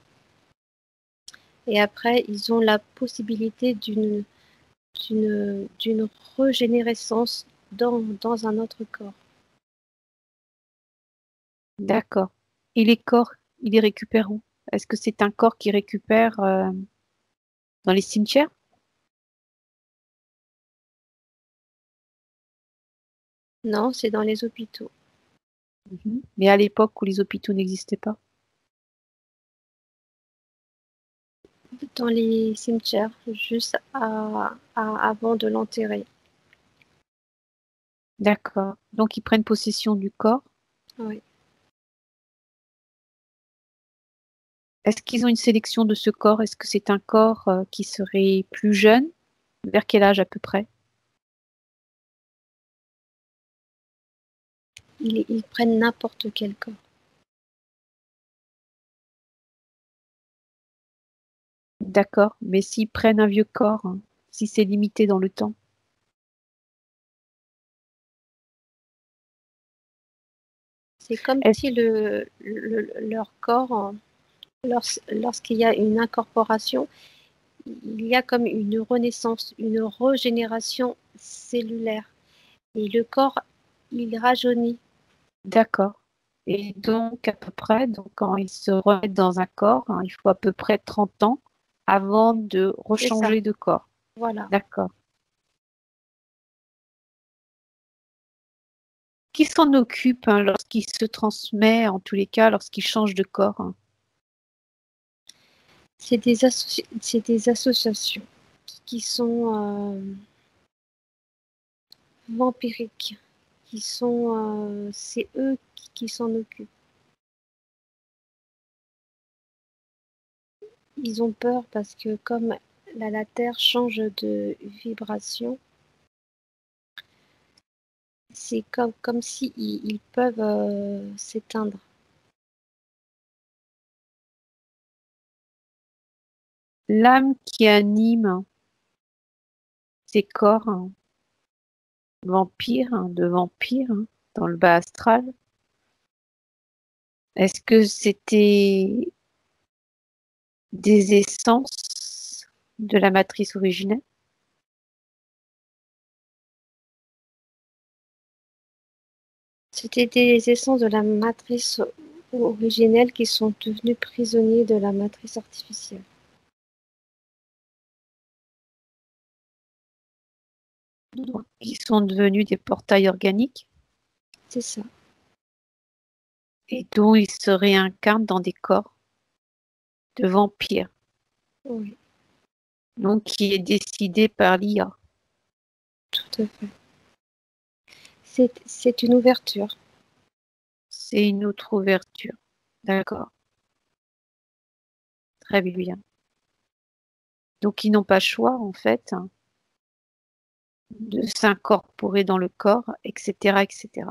Et après, ils ont la possibilité d'une régénérescence dans un autre corps. D'accord. Et les corps, ils les récupèrent où? Est-ce que c'est un corps qui récupère dans les cimetières? Non, c'est dans les hôpitaux. Mais à l'époque où les hôpitaux n'existaient pas. Dans les cimetières, juste avant de l'enterrer. D'accord. Donc ils prennent possession du corps. Oui. Est-ce qu'ils ont une sélection de ce corps? Est-ce que c'est un corps qui serait plus jeune? Vers quel âge à peu près? Ils prennent n'importe quel corps. D'accord. Mais s'ils prennent un vieux corps, si c'est limité dans le temps. C'est comme Est-ce si leur corps, lorsqu'il y a une incorporation, il y a comme une renaissance, une régénération cellulaire. Et le corps, il rajeunit. D'accord. Et donc, à peu près, donc, quand ils se remettent dans un corps, il faut à peu près 30 ans avant de C'est ça. rechanger de corps. Voilà. D'accord. Qui s'en occupe lorsqu'il se transmet, en tous les cas, lorsqu'il change de corps? C'est des associations qui sont vampiriques, c'est eux qui s'en occupent. Ils ont peur parce que comme la Terre change de vibration, c'est comme si ils peuvent s'éteindre. L'âme qui anime ces corps vampires, de vampires, dans le bas astral, est-ce que c'était des essences de la matrice originelle? C'était des essences de la matrice originelle qui sont devenus prisonniers de la matrice artificielle. Donc, qui sont devenus des portails organiques C'est ça. et dont ils se réincarnent dans des corps de vampires, Oui, donc qui est décidé par l'IA. tout à fait. C'est une ouverture. C'est une autre ouverture. D'accord. Très bien. Donc, ils n'ont pas le choix, en fait, hein, de s'incorporer dans le corps, etc., etc.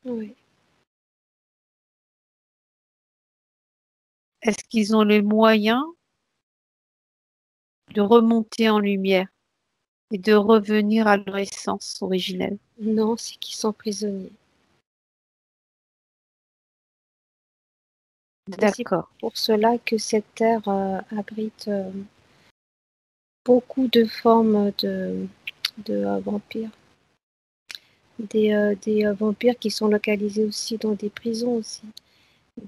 Oui. Est-ce qu'ils ont les moyens de remonter en lumière et de revenir à leur essence originelle? Non, c'est qu'ils sont prisonniers. Et c'est D'accord. pour cela que cette terre abrite beaucoup de formes de vampires. Des vampires qui sont localisés aussi dans des prisons aussi.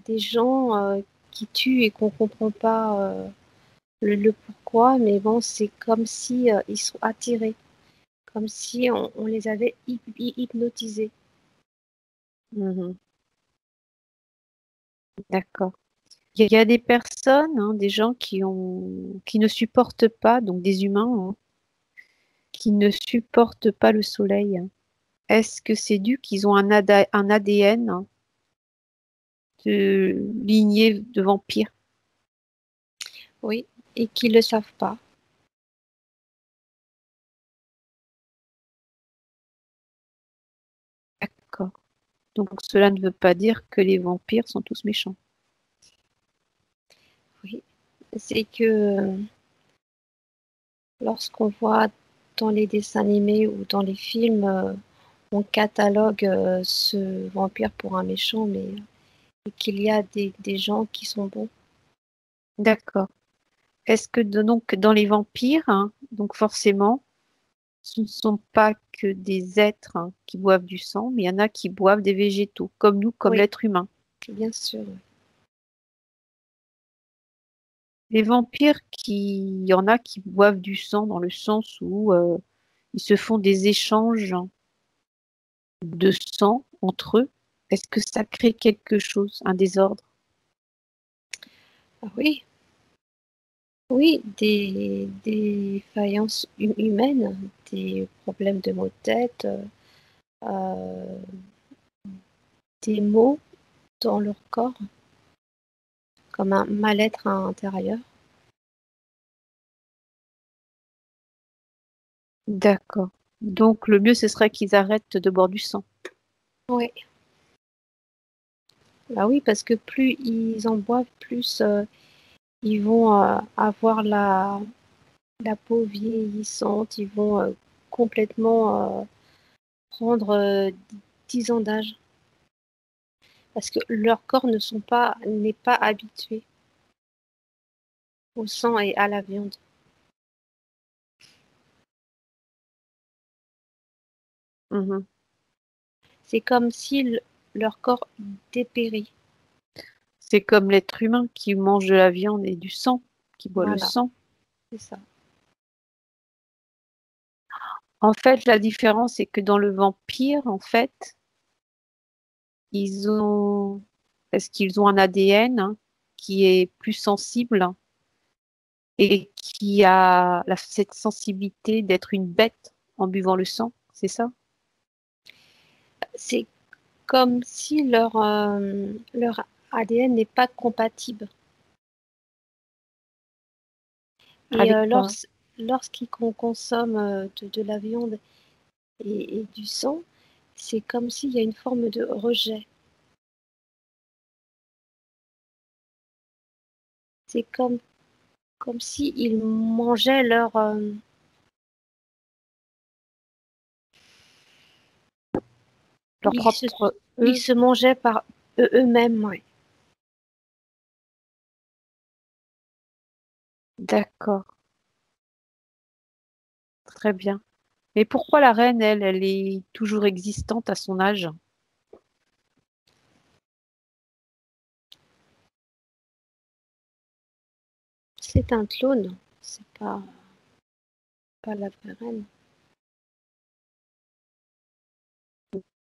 Des gens qui tuent et qu'on ne comprend pas le pourquoi, mais bon, c'est comme si ils sont attirés, comme si on les avait hypnotisés. Mhm. D'accord. Il y a des personnes, hein, des gens qui ne supportent pas, donc des humains, hein, qui ne supportent pas le soleil. Est-ce que c'est dû qu'ils ont un ADN de lignée de vampires? Oui, et qui ne le savent pas. D'accord. Donc cela ne veut pas dire que les vampires sont tous méchants. Oui, c'est que lorsqu'on voit dans les dessins animés ou dans les films, on catalogue ce vampire pour un méchant, mais qu'il y a des gens qui sont bons. D'accord. Est-ce que donc dans les vampires, hein, donc forcément, ce ne sont pas que des êtres, hein, qui boivent du sang, mais il y en a qui boivent des végétaux, comme nous, comme Oui, l'être humain. bien sûr. Oui. Les vampires, il y en a qui boivent du sang dans le sens où ils se font des échanges de sang entre eux. Est-ce que ça crée quelque chose, un désordre? Ah oui, oui, des faillances humaines, des problèmes de maux de tête, euh, des maux dans leur corps, comme un mal-être intérieur. D'accord. Donc le mieux, ce serait qu'ils arrêtent de boire du sang. Oui. Bah oui, parce que plus ils en boivent, plus ils vont avoir la peau vieillissante, ils vont complètement prendre 10 ans d'âge. Parce que leur corps n'est pas habitué au sang et à la viande. Mhm. C'est comme si leur corps dépérit. C'est comme l'être humain qui mange de la viande et du sang, qui boit le Voilà, sang. c'est ça. En fait, la différence, c'est que dans le vampire, en fait, ils ont, est-ce qu'ils ont un ADN, hein, qui est plus sensible et qui a cette sensibilité d'être une bête en buvant le sang, c'est ça? C'est comme si leur ADN n'est pas compatible. Et Avec quoi? lorsqu'ils consomment de la viande et du sang, c'est comme s'il y a une forme de rejet. C'est comme s'ils mangeaient Leur ils se, propre ils eux? se mangeaient par eux-mêmes. Ouais. D'accord, très bien. Mais pourquoi la reine, elle est toujours existante à son âge? C'est un clone, c'est pas la vraie reine.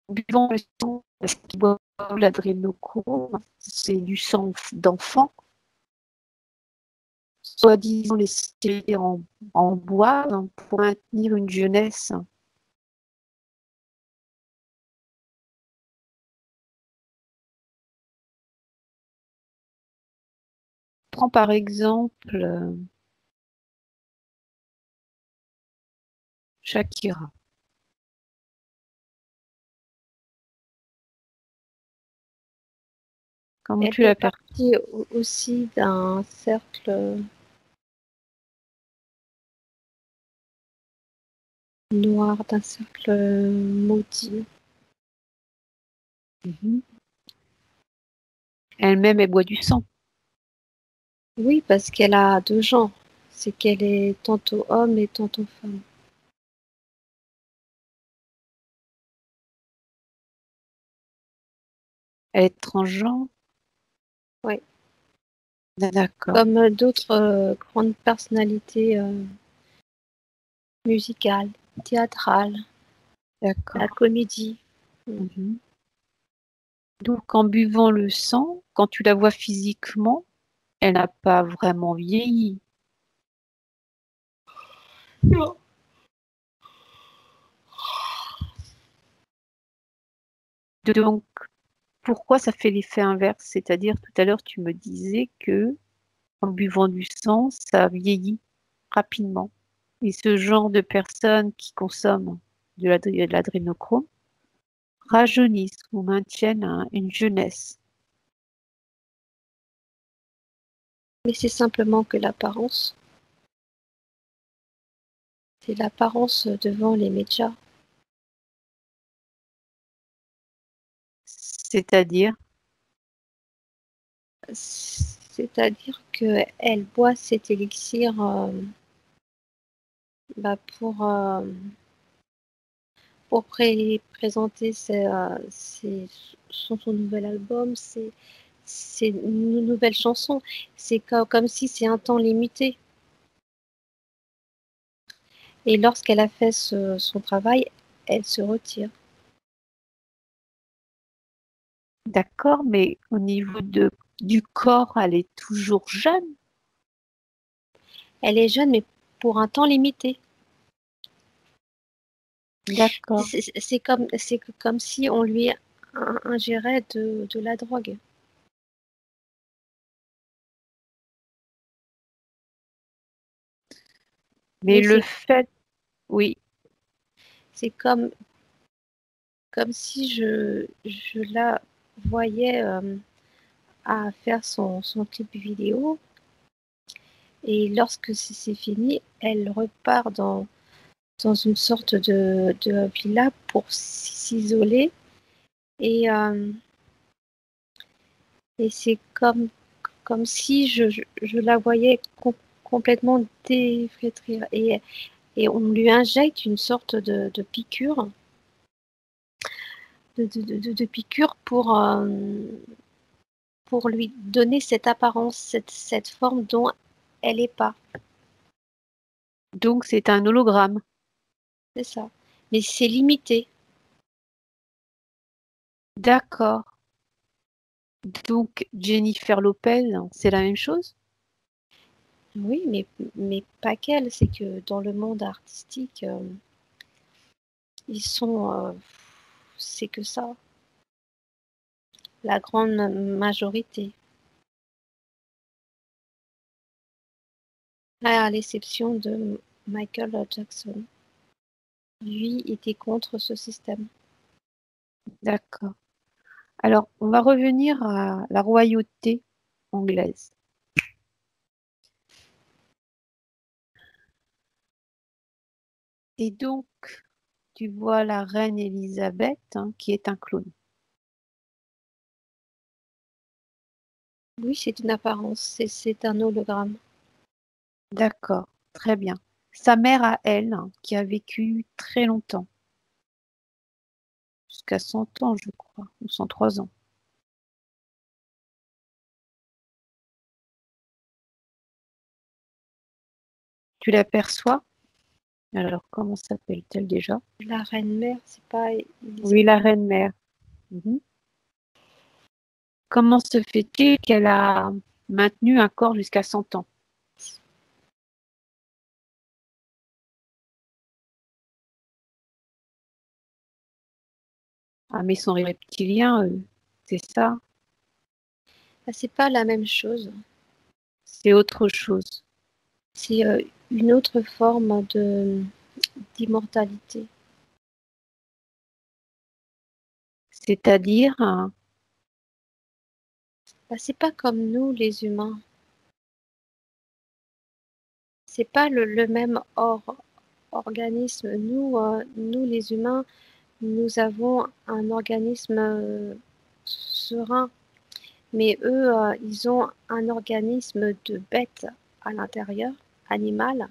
Buvant le sang, parce qu'ils boivent l'adrénochrome, c'est du sang d'enfant, soi-disant les stériles en bois, hein, pour maintenir une jeunesse. prends par exemple Shakira. Comment Elle tu fait l'aperçois? partie aussi d'un cercle noir, d'un cercle maudit. Elle-même, elle boit du sang. Oui, parce qu'elle a deux genres. C'est qu'elle est tantôt homme et tantôt femme. Elle est transgenre. Oui. D'accord, Comme d'autres grandes personnalités musicales, théâtrales, la d'accord. comédie. Mhm. Donc, en buvant le sang, quand tu la vois physiquement, elle n'a pas vraiment vieilli. Non. Donc, pourquoi ça fait l'effet inverse? C'est-à-dire, tout à l'heure, tu me disais que en buvant du sang, ça vieillit rapidement. Et ce genre de personnes qui consomment de l'adrénochrome rajeunissent ou maintiennent une jeunesse. Mais c'est simplement que l'apparence. C'est l'apparence devant les médias. C'est-à-dire, C'est-à-dire qu'elle boit cet élixir pour présenter son nouvel album, ses nouvelles chansons. C'est comme si c'est un temps limité. Et lorsqu'elle a fait son travail, elle se retire. d'accord, mais au niveau du corps, elle est toujours jeune. Elle est jeune, mais pour un temps limité. D'accord. C'est comme si on lui ingérait de la drogue. Mais Mais le fait, oui, c'est comme si je la voyais à faire son clip vidéo. Et lorsque c'est fini, elle repart dans une sorte de villa pour s'isoler. Et, euh, et c'est comme si je la voyais complètement déflétrir. Et on lui injecte une sorte de piqûre, de piqûre pour lui donner cette apparence, cette forme dont elle n'est pas. donc c'est un hologramme. C'est ça. Mais c'est limité. D'accord. Donc Jennifer Lopez, c'est la même chose? Oui, mais pas qu'elle. C'est que dans le monde artistique, ils sont. C'est que ça. La grande majorité. À l'exception de Michael Jackson. Lui était contre ce système. D'accord. Alors, on va revenir à la royauté anglaise. Et donc, tu vois la reine Élisabeth, qui est un clone. Oui, c'est une apparence. C'est un hologramme. D'accord, très bien. Sa mère à elle, qui a vécu très longtemps, jusqu'à 100 ans, je crois, ou 103 ans. Tu l'aperçois? Alors, comment s'appelle-t-elle déjà? La reine-mère, c'est pas Oui, Elisabeth. la reine-mère. Mhm. Comment se fait-il qu'elle a maintenu un corps jusqu'à 100 ans? Ah, mais ils sont reptiliens, eux. C'est ça? C'est pas la même chose. C'est autre chose. C'est une autre forme d'immortalité. C'est-à-dire, C'est pas comme nous, les humains. C'est pas le même organisme. Nous, les humains, nous avons un organisme serein, mais eux, ils ont un organisme de bête à l'intérieur, animal,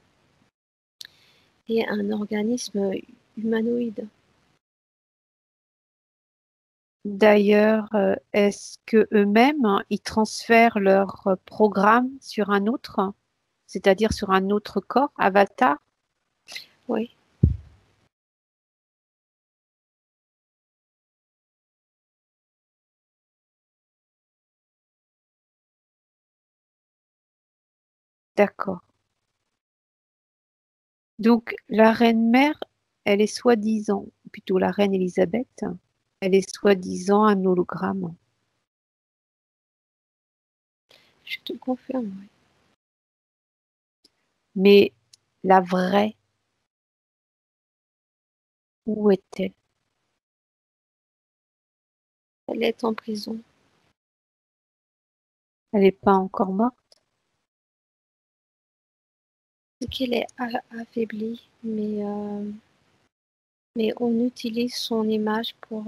et un organisme humanoïde. d'ailleurs, est-ce que eux-mêmes, ils transfèrent leur programme sur un autre, c'est-à-dire sur un autre corps, avatar? Oui. D'accord. Donc, la reine mère, elle est soi-disant, plutôt la reine Élisabeth, elle est soi-disant un hologramme. Je te confirme, oui. Mais la vraie, où est-elle? Elle est en prison. Elle n'est pas encore morte? C'est qu'elle est affaiblie, mais on utilise son image pour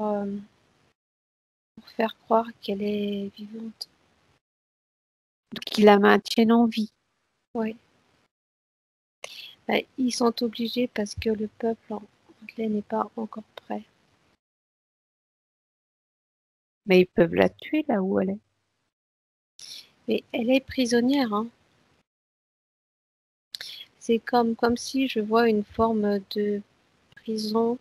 faire croire qu'elle est vivante. Qui la maintiennent en vie. Oui. Ils sont obligés parce que le peuple anglais n'est pas encore prêt. Mais ils peuvent la tuer là où elle est. Mais elle est prisonnière, hein. C'est comme si je vois une forme de prison,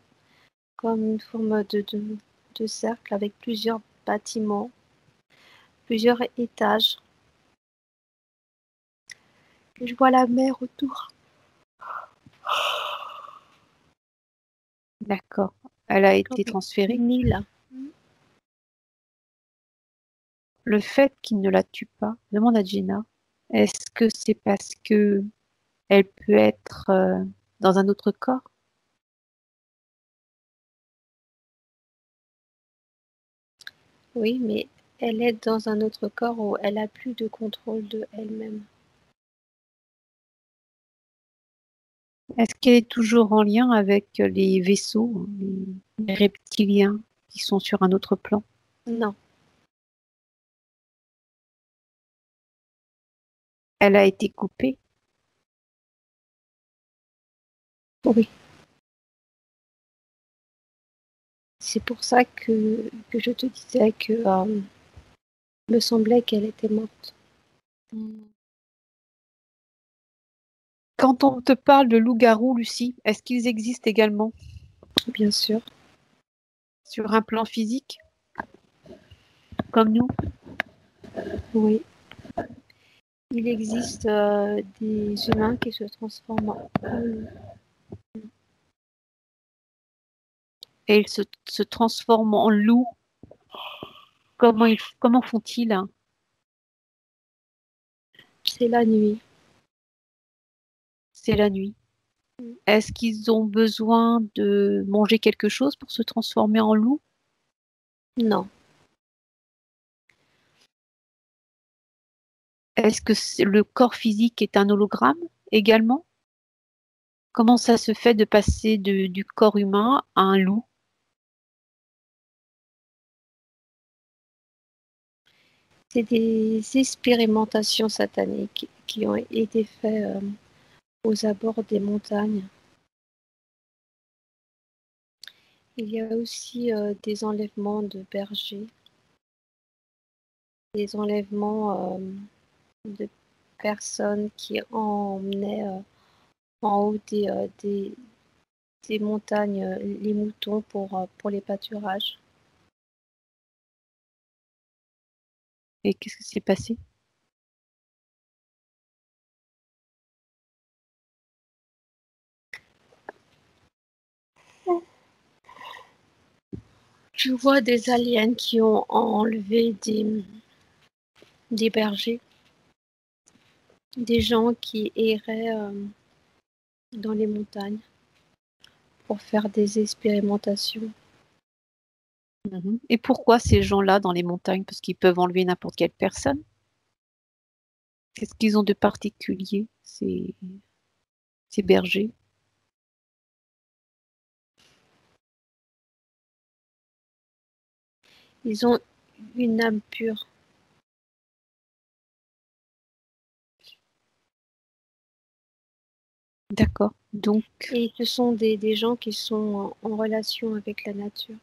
comme une forme de cercle avec plusieurs bâtiments, plusieurs étages. Et je vois la mer autour. D'accord. Elle a été Comme transférée. une île. Le fait qu'il ne la tue pas, demande à Jenna, est-ce que c'est parce que elle peut être dans un autre corps? Oui, mais elle est dans un autre corps où elle a plus de contrôle de elle-même. Est-ce qu'elle est toujours en lien avec les vaisseaux, les reptiliens qui sont sur un autre plan? Non, Elle a été coupée. oui. C'est pour ça que je te disais que me semblait qu'elle était morte. Quand on te parle de loups-garous, Lucie, est-ce qu'ils existent également Bien sûr. sur un plan physique, comme nous? Oui. Il existe des humains qui se transforment en loup. Et ils se transforment en loups. Comment font-ils, hein? C'est la nuit. C'est la nuit. Est-ce qu'ils ont besoin de manger quelque chose pour se transformer en loup? Non. Est-ce que le corps physique est un hologramme également? Comment ça se fait de passer du corps humain à un loup? C'est des expérimentations sataniques qui ont été faites aux abords des montagnes. Il y a aussi des enlèvements de bergers, des enlèvements de personnes qui emmenaient en haut des montagnes les moutons pour les pâturages. Et qu'est-ce qui s'est passé? Je vois des aliens qui ont enlevé des bergers. des gens qui erraient dans les montagnes pour faire des expérimentations. Et pourquoi ces gens-là dans les montagnes? Parce qu'ils peuvent enlever n'importe quelle personne. Qu'est-ce qu'ils ont de particulier, ces bergers? Ils ont une âme pure. D'accord. Donc, Et ce sont des gens qui sont en relation avec la nature.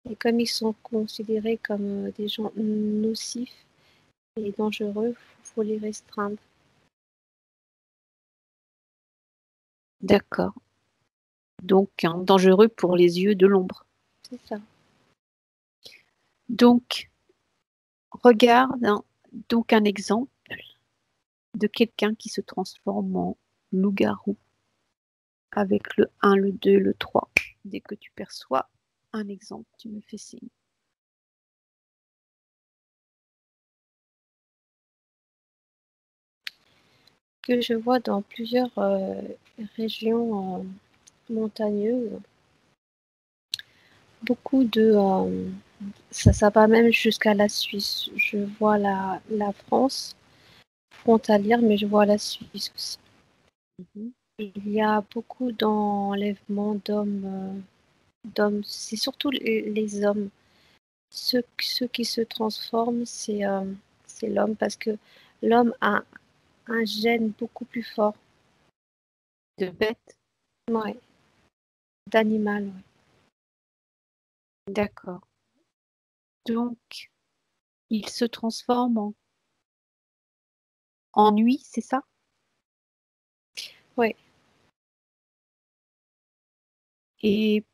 Et comme ils sont considérés comme des gens nocifs et dangereux, il faut les restreindre. d'accord. Donc, dangereux pour les yeux de l'ombre. C'est ça. Donc, regarde donc un exemple de quelqu'un qui se transforme en loup-garou avec le 1, le 2, le 3. Dès que tu perçois un exemple, tu me fais signe. Que je vois dans plusieurs régions montagneuses, beaucoup de... ça va même jusqu'à la Suisse. Je vois la France frontalière, mais je vois la Suisse aussi. Il y a beaucoup d'enlèvements d'hommes. C'est surtout les hommes. Ceux qui se transforment, c'est l'homme parce que l'homme a un gène beaucoup plus fort. De bête? Ouais, d'animal. Ouais. D'accord. Donc, il se transforme en nuit, c'est ça? Ouais. Et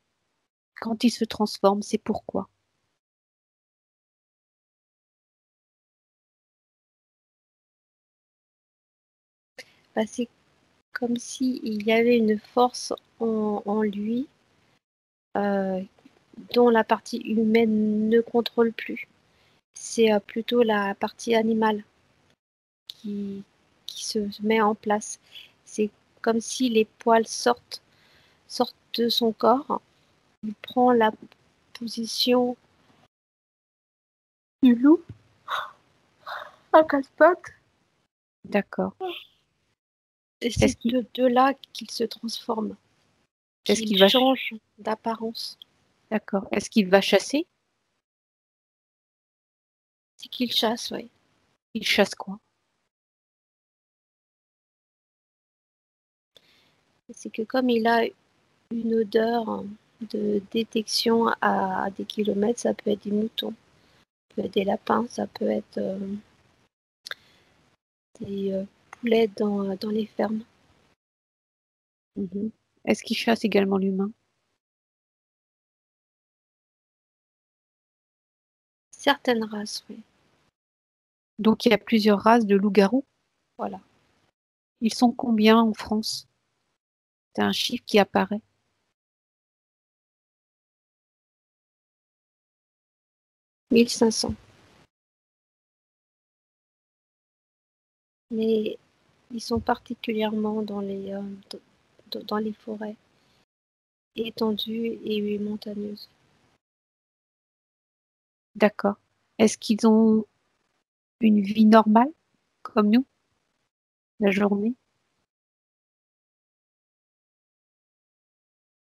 quand il se transforme, c'est pourquoi? Bah, c'est comme s'il y avait une force en lui dont la partie humaine ne contrôle plus. C'est plutôt la partie animale qui, qui se met en place. C'est comme si les poils sortent de son corps. Il prend la position du loup à quatre pattes. D'accord. Et c'est de là qu'il se transforme, qu'il change d'apparence. D'accord. Est-ce qu'il va chasser? C'est qu'il chasse, oui. Il chasse quoi? C'est que comme il a une odeur de détection à des kilomètres, ça peut être des moutons, ça peut être des lapins, ça peut être des poulets dans les fermes. Est-ce qu'il chasse également l'humain? Certaines races, oui. Donc il y a plusieurs races de loups-garous. Voilà. Ils sont combien en France? C'est un chiffre qui apparaît. 1500. Mais ils sont particulièrement dans les forêts étendues et montagneuses. D'accord. Est-ce qu'ils ont une vie normale, comme nous, la journée?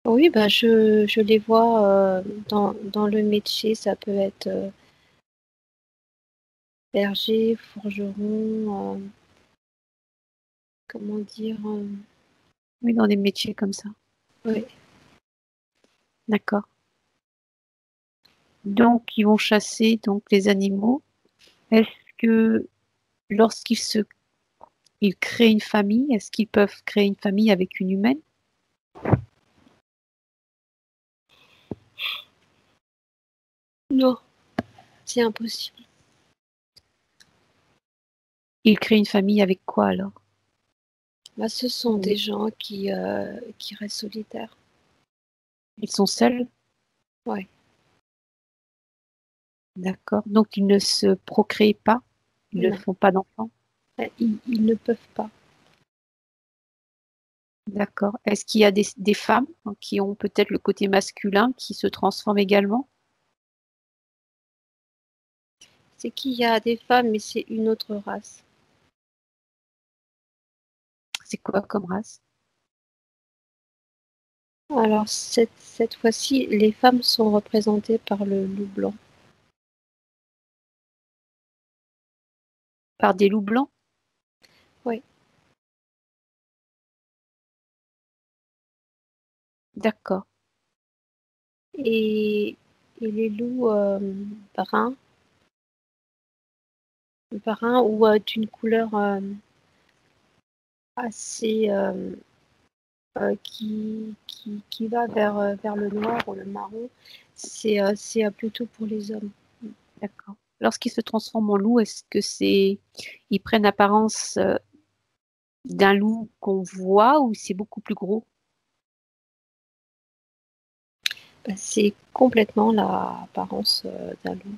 Oui, bah je les vois dans le métier, ça peut être berger, forgeron, comment dire, Oui, dans des métiers comme ça. oui. D'accord. Donc, ils vont chasser donc les animaux. Est-ce que ils créent une famille, est-ce qu'ils peuvent créer une famille avec une humaine? Non, c'est impossible. Ils créent une famille avec quoi alors? Bah, ce sont des gens qui restent solitaires. Ils sont seuls? Ouais. D'accord. Donc, ils ne se procréent pas? Ils ne Non. font pas d'enfants? Ils ne peuvent pas. D'accord. Est-ce qu'il y a des femmes qui ont peut-être le côté masculin qui se transforment également? C'est qu'il y a des femmes, mais c'est une autre race. C'est quoi comme race? Alors, cette fois-ci, les femmes sont représentées par le loup blanc. Par des loups blancs? Oui. D'accord. Et les loups bruns ou d'une couleur assez qui va vers le noir ou le marron, c'est plutôt pour les hommes. D'accord. Lorsqu'ils se transforment en loup, est-ce que ils prennent apparence d'un loup qu'on voit ou c'est beaucoup plus gros? Bah, c'est complètement l'apparence d'un loup.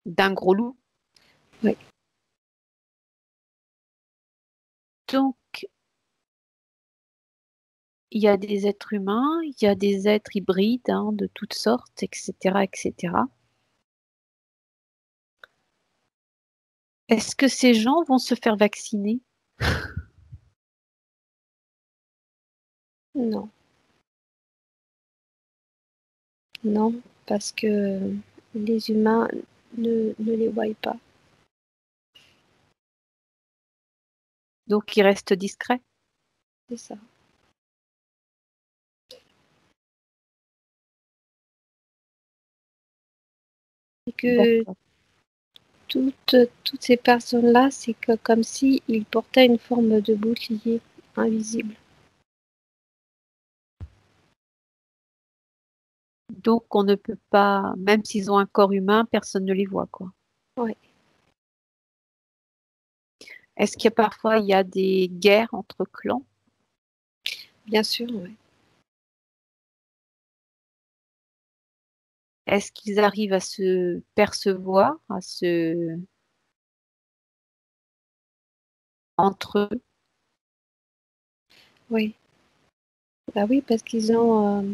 D'un gros loup? Oui. Donc, il y a des êtres humains, il y a des êtres hybrides de toutes sortes, etc., etc. Est-ce que ces gens vont se faire vacciner? Non, non, parce que les humains ne les voient pas. Donc, ils restent discrets? C'est ça. Et que D'accord. toutes ces personnes-là, c'est que comme si ils portaient une forme de bouclier invisible. Donc, on ne peut pas, même s'ils ont un corps humain, personne ne les voit, quoi. Ouais, Est-ce qu'il y a parfois des guerres entre clans? bien sûr, ouais. Est-ce qu'ils arrivent à se percevoir, entre eux? Oui. Bah oui, parce ils ont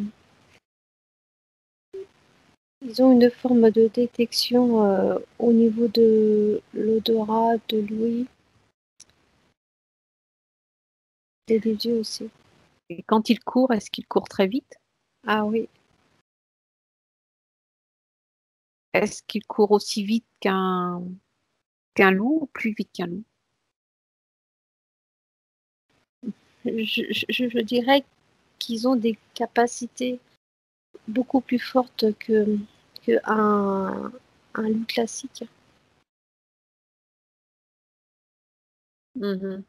une forme de détection au niveau de l'odorat, de l'ouïe et des yeux aussi. Et quand ils courent, est-ce qu'ils courent très vite? Ah oui, Est-ce qu'ils courent aussi vite qu'un loup ou plus vite qu'un loup? je dirais qu'ils ont des capacités beaucoup plus fortes que un loup classique. Mmh.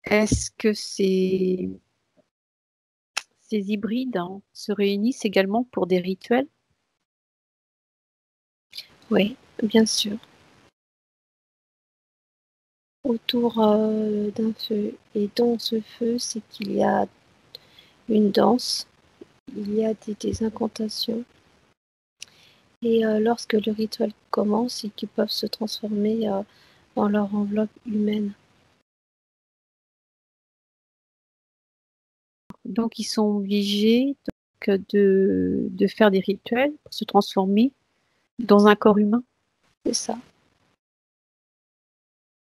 Est-ce que ces hybrides se réunissent également pour des rituels? Oui, bien sûr. Autour d'un feu. Et dans ce feu, c'est qu'il y a une danse, il y a des incantations. Et lorsque le rituel commence, et qu'ils peuvent se transformer dans leur enveloppe humaine. Donc ils sont obligés de faire des rituels pour se transformer dans un corps humain? C'est ça.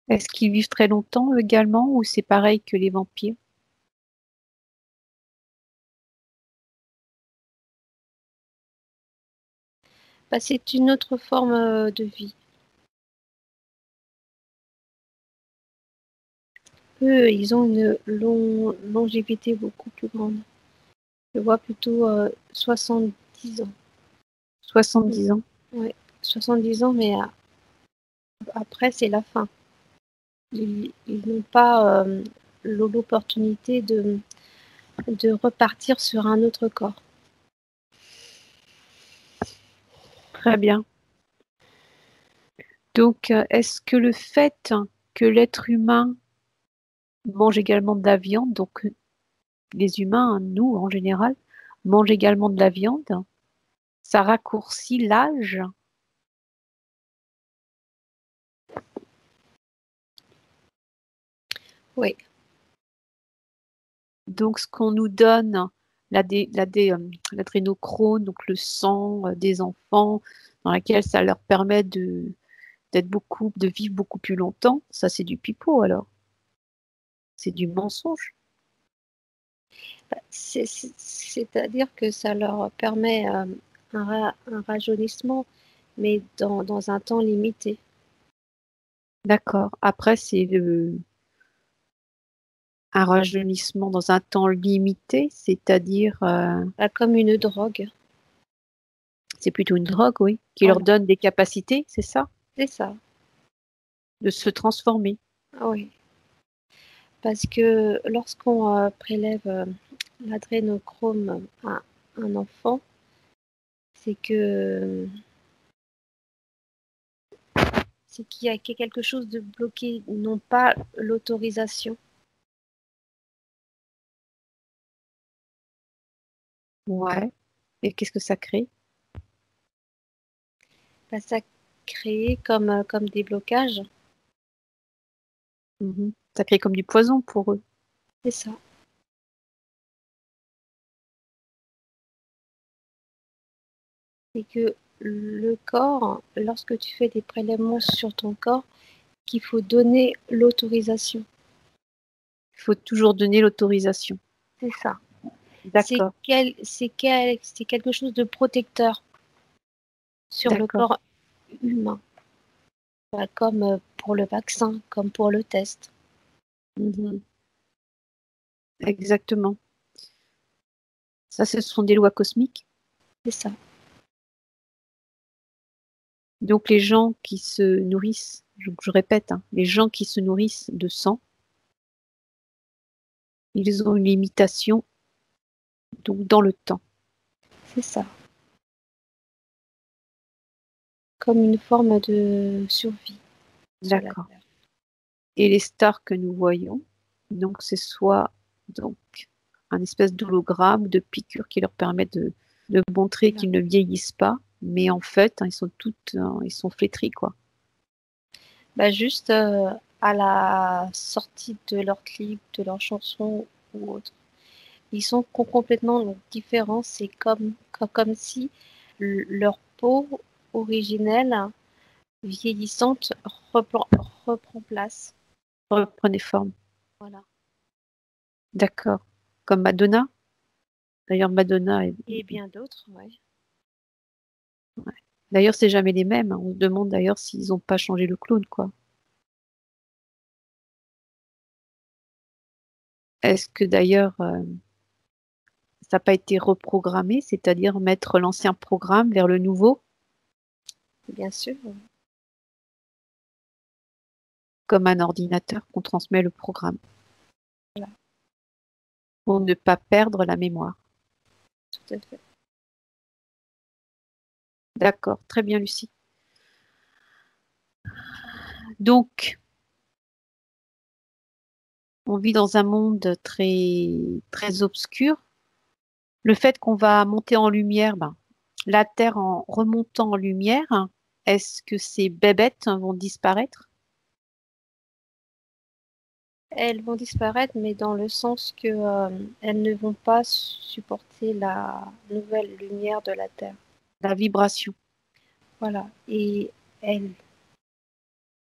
Est-ce qu'ils vivent très longtemps également ou c'est pareil que les vampires? Bah, c'est une autre forme de vie. Eux, ils ont une longévité beaucoup plus grande. Je vois plutôt 70 ans. 70 ans? Ouais, 70 ans, mais après, c'est la fin. Ils n'ont pas l'opportunité de repartir sur un autre corps. Très bien. Donc, est-ce que le fait que l'être humain mange également de la viande, donc les humains, nous en général, mangent également de la viande, Ça raccourcit l'âge. Oui, Donc, ce qu'on nous donne, l'adrénochrome, donc le sang des enfants, dans laquelle ça leur permet de vivre beaucoup plus longtemps, ça c'est du pipeau alors. C'est du mensonge. c'est-à-dire que ça leur permet un rajeunissement, mais dans un temps limité. D'accord. Après, c'est un rajeunissement dans un temps limité, c'est-à-dire, Comme une drogue. c'est plutôt une drogue, oui, qui leur Voilà, donne des capacités, c'est ça, c'est ça. de se transformer. Ah oui. Parce que lorsqu'on prélève l'adrénochrome à un enfant, c'est que c'est qu'il y a quelque chose de bloqué, non pas l'autorisation. Ouais. Et qu'est-ce que ça crée? Bah, ça crée comme des blocages. Mhm. Ça crée comme du poison pour eux. C'est ça. C'est que le corps, lorsque tu fais des prélèvements sur ton corps, qu'il faut donner l'autorisation. Il faut toujours donner l'autorisation. C'est ça. D'accord, C'est quelque chose de protecteur sur le d'accord. corps humain. Bah, comme pour le vaccin, comme pour le test. Mhm. Exactement. Ça, ce sont des lois cosmiques. C'est ça. Donc, les gens qui se nourrissent, je répète, hein, les gens qui se nourrissent de sang, ils ont une limitation donc, dans le temps. C'est ça. Comme une forme de survie sur la D'accord. Terre. Et les stars que nous voyons, donc c'est soit donc un espèce d'hologramme, de piqûre qui leur permet de montrer Voilà. qu'ils ne vieillissent pas, mais en fait, hein, ils sont flétris, quoi. Bah, juste à la sortie de leur clip, de leur chanson ou autre. Ils sont complètement différents. C'est comme si leur peau originelle, vieillissante, reprend, reprend place. Reprenez forme. Voilà. D'accord. Comme Madonna. D'ailleurs, Madonna est... Et bien d'autres, ouais. ouais. D'ailleurs, c'est jamais les mêmes, hein. On se demande d'ailleurs s'ils n'ont pas changé le clone, quoi. Est-ce que d'ailleurs, ça n'a pas été reprogrammé, c'est-à-dire mettre l'ancien programme vers le nouveau, Bien sûr. comme un ordinateur qu'on transmet le programme, Voilà, pour ne pas perdre la mémoire. tout à fait. D'accord, très bien, Lucie. Donc, on vit dans un monde très, très obscur. Le fait qu'on va monter en lumière, ben, la Terre en remontant en lumière, hein, est-ce que ces bébêtes vont disparaître? Elles vont disparaître, mais dans le sens que elles ne vont pas supporter la nouvelle lumière de la Terre. La vibration. Voilà. Et elles,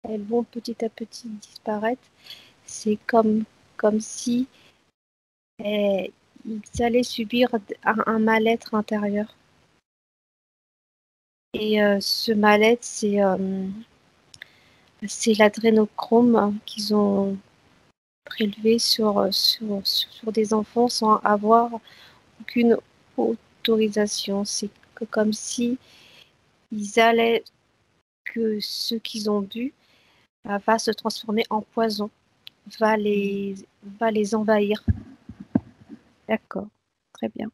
elles vont petit à petit disparaître. C'est comme si ils allaient subir un mal-être intérieur. Et ce mal-être, c'est l'adrénochrome qu'ils ont prélevé sur des enfants sans avoir aucune autorisation. C'est comme si ils allaient, que ce qu'ils ont bu va se transformer en poison, va les, va les envahir. D'accord, très bien.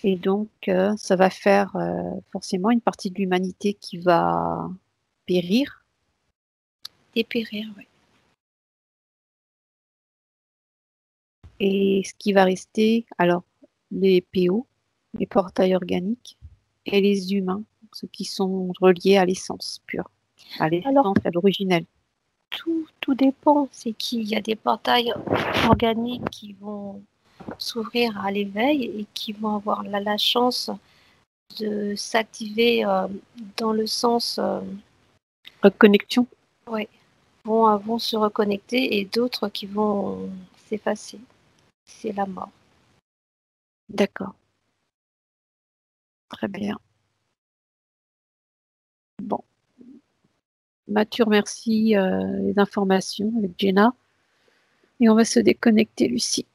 Et donc, ça va faire forcément une partie de l'humanité qui va périr. Dépérir, oui. Et ce qui va rester, alors, les PO, les portails organiques, et les humains, ceux qui sont reliés à l'essence pure, à l'essence, à l'originel. Tout dépend. C'est qu'il y a des portails organiques qui vont s'ouvrir à l'éveil et qui vont avoir la chance de s'activer dans le sens Reconnexion. ouais, vont se reconnecter et d'autres qui vont s'effacer. C'est la mort. D'accord. Très bien. Bon. Mathieu remercie les informations avec Jenna. Et on va se déconnecter, Lucie.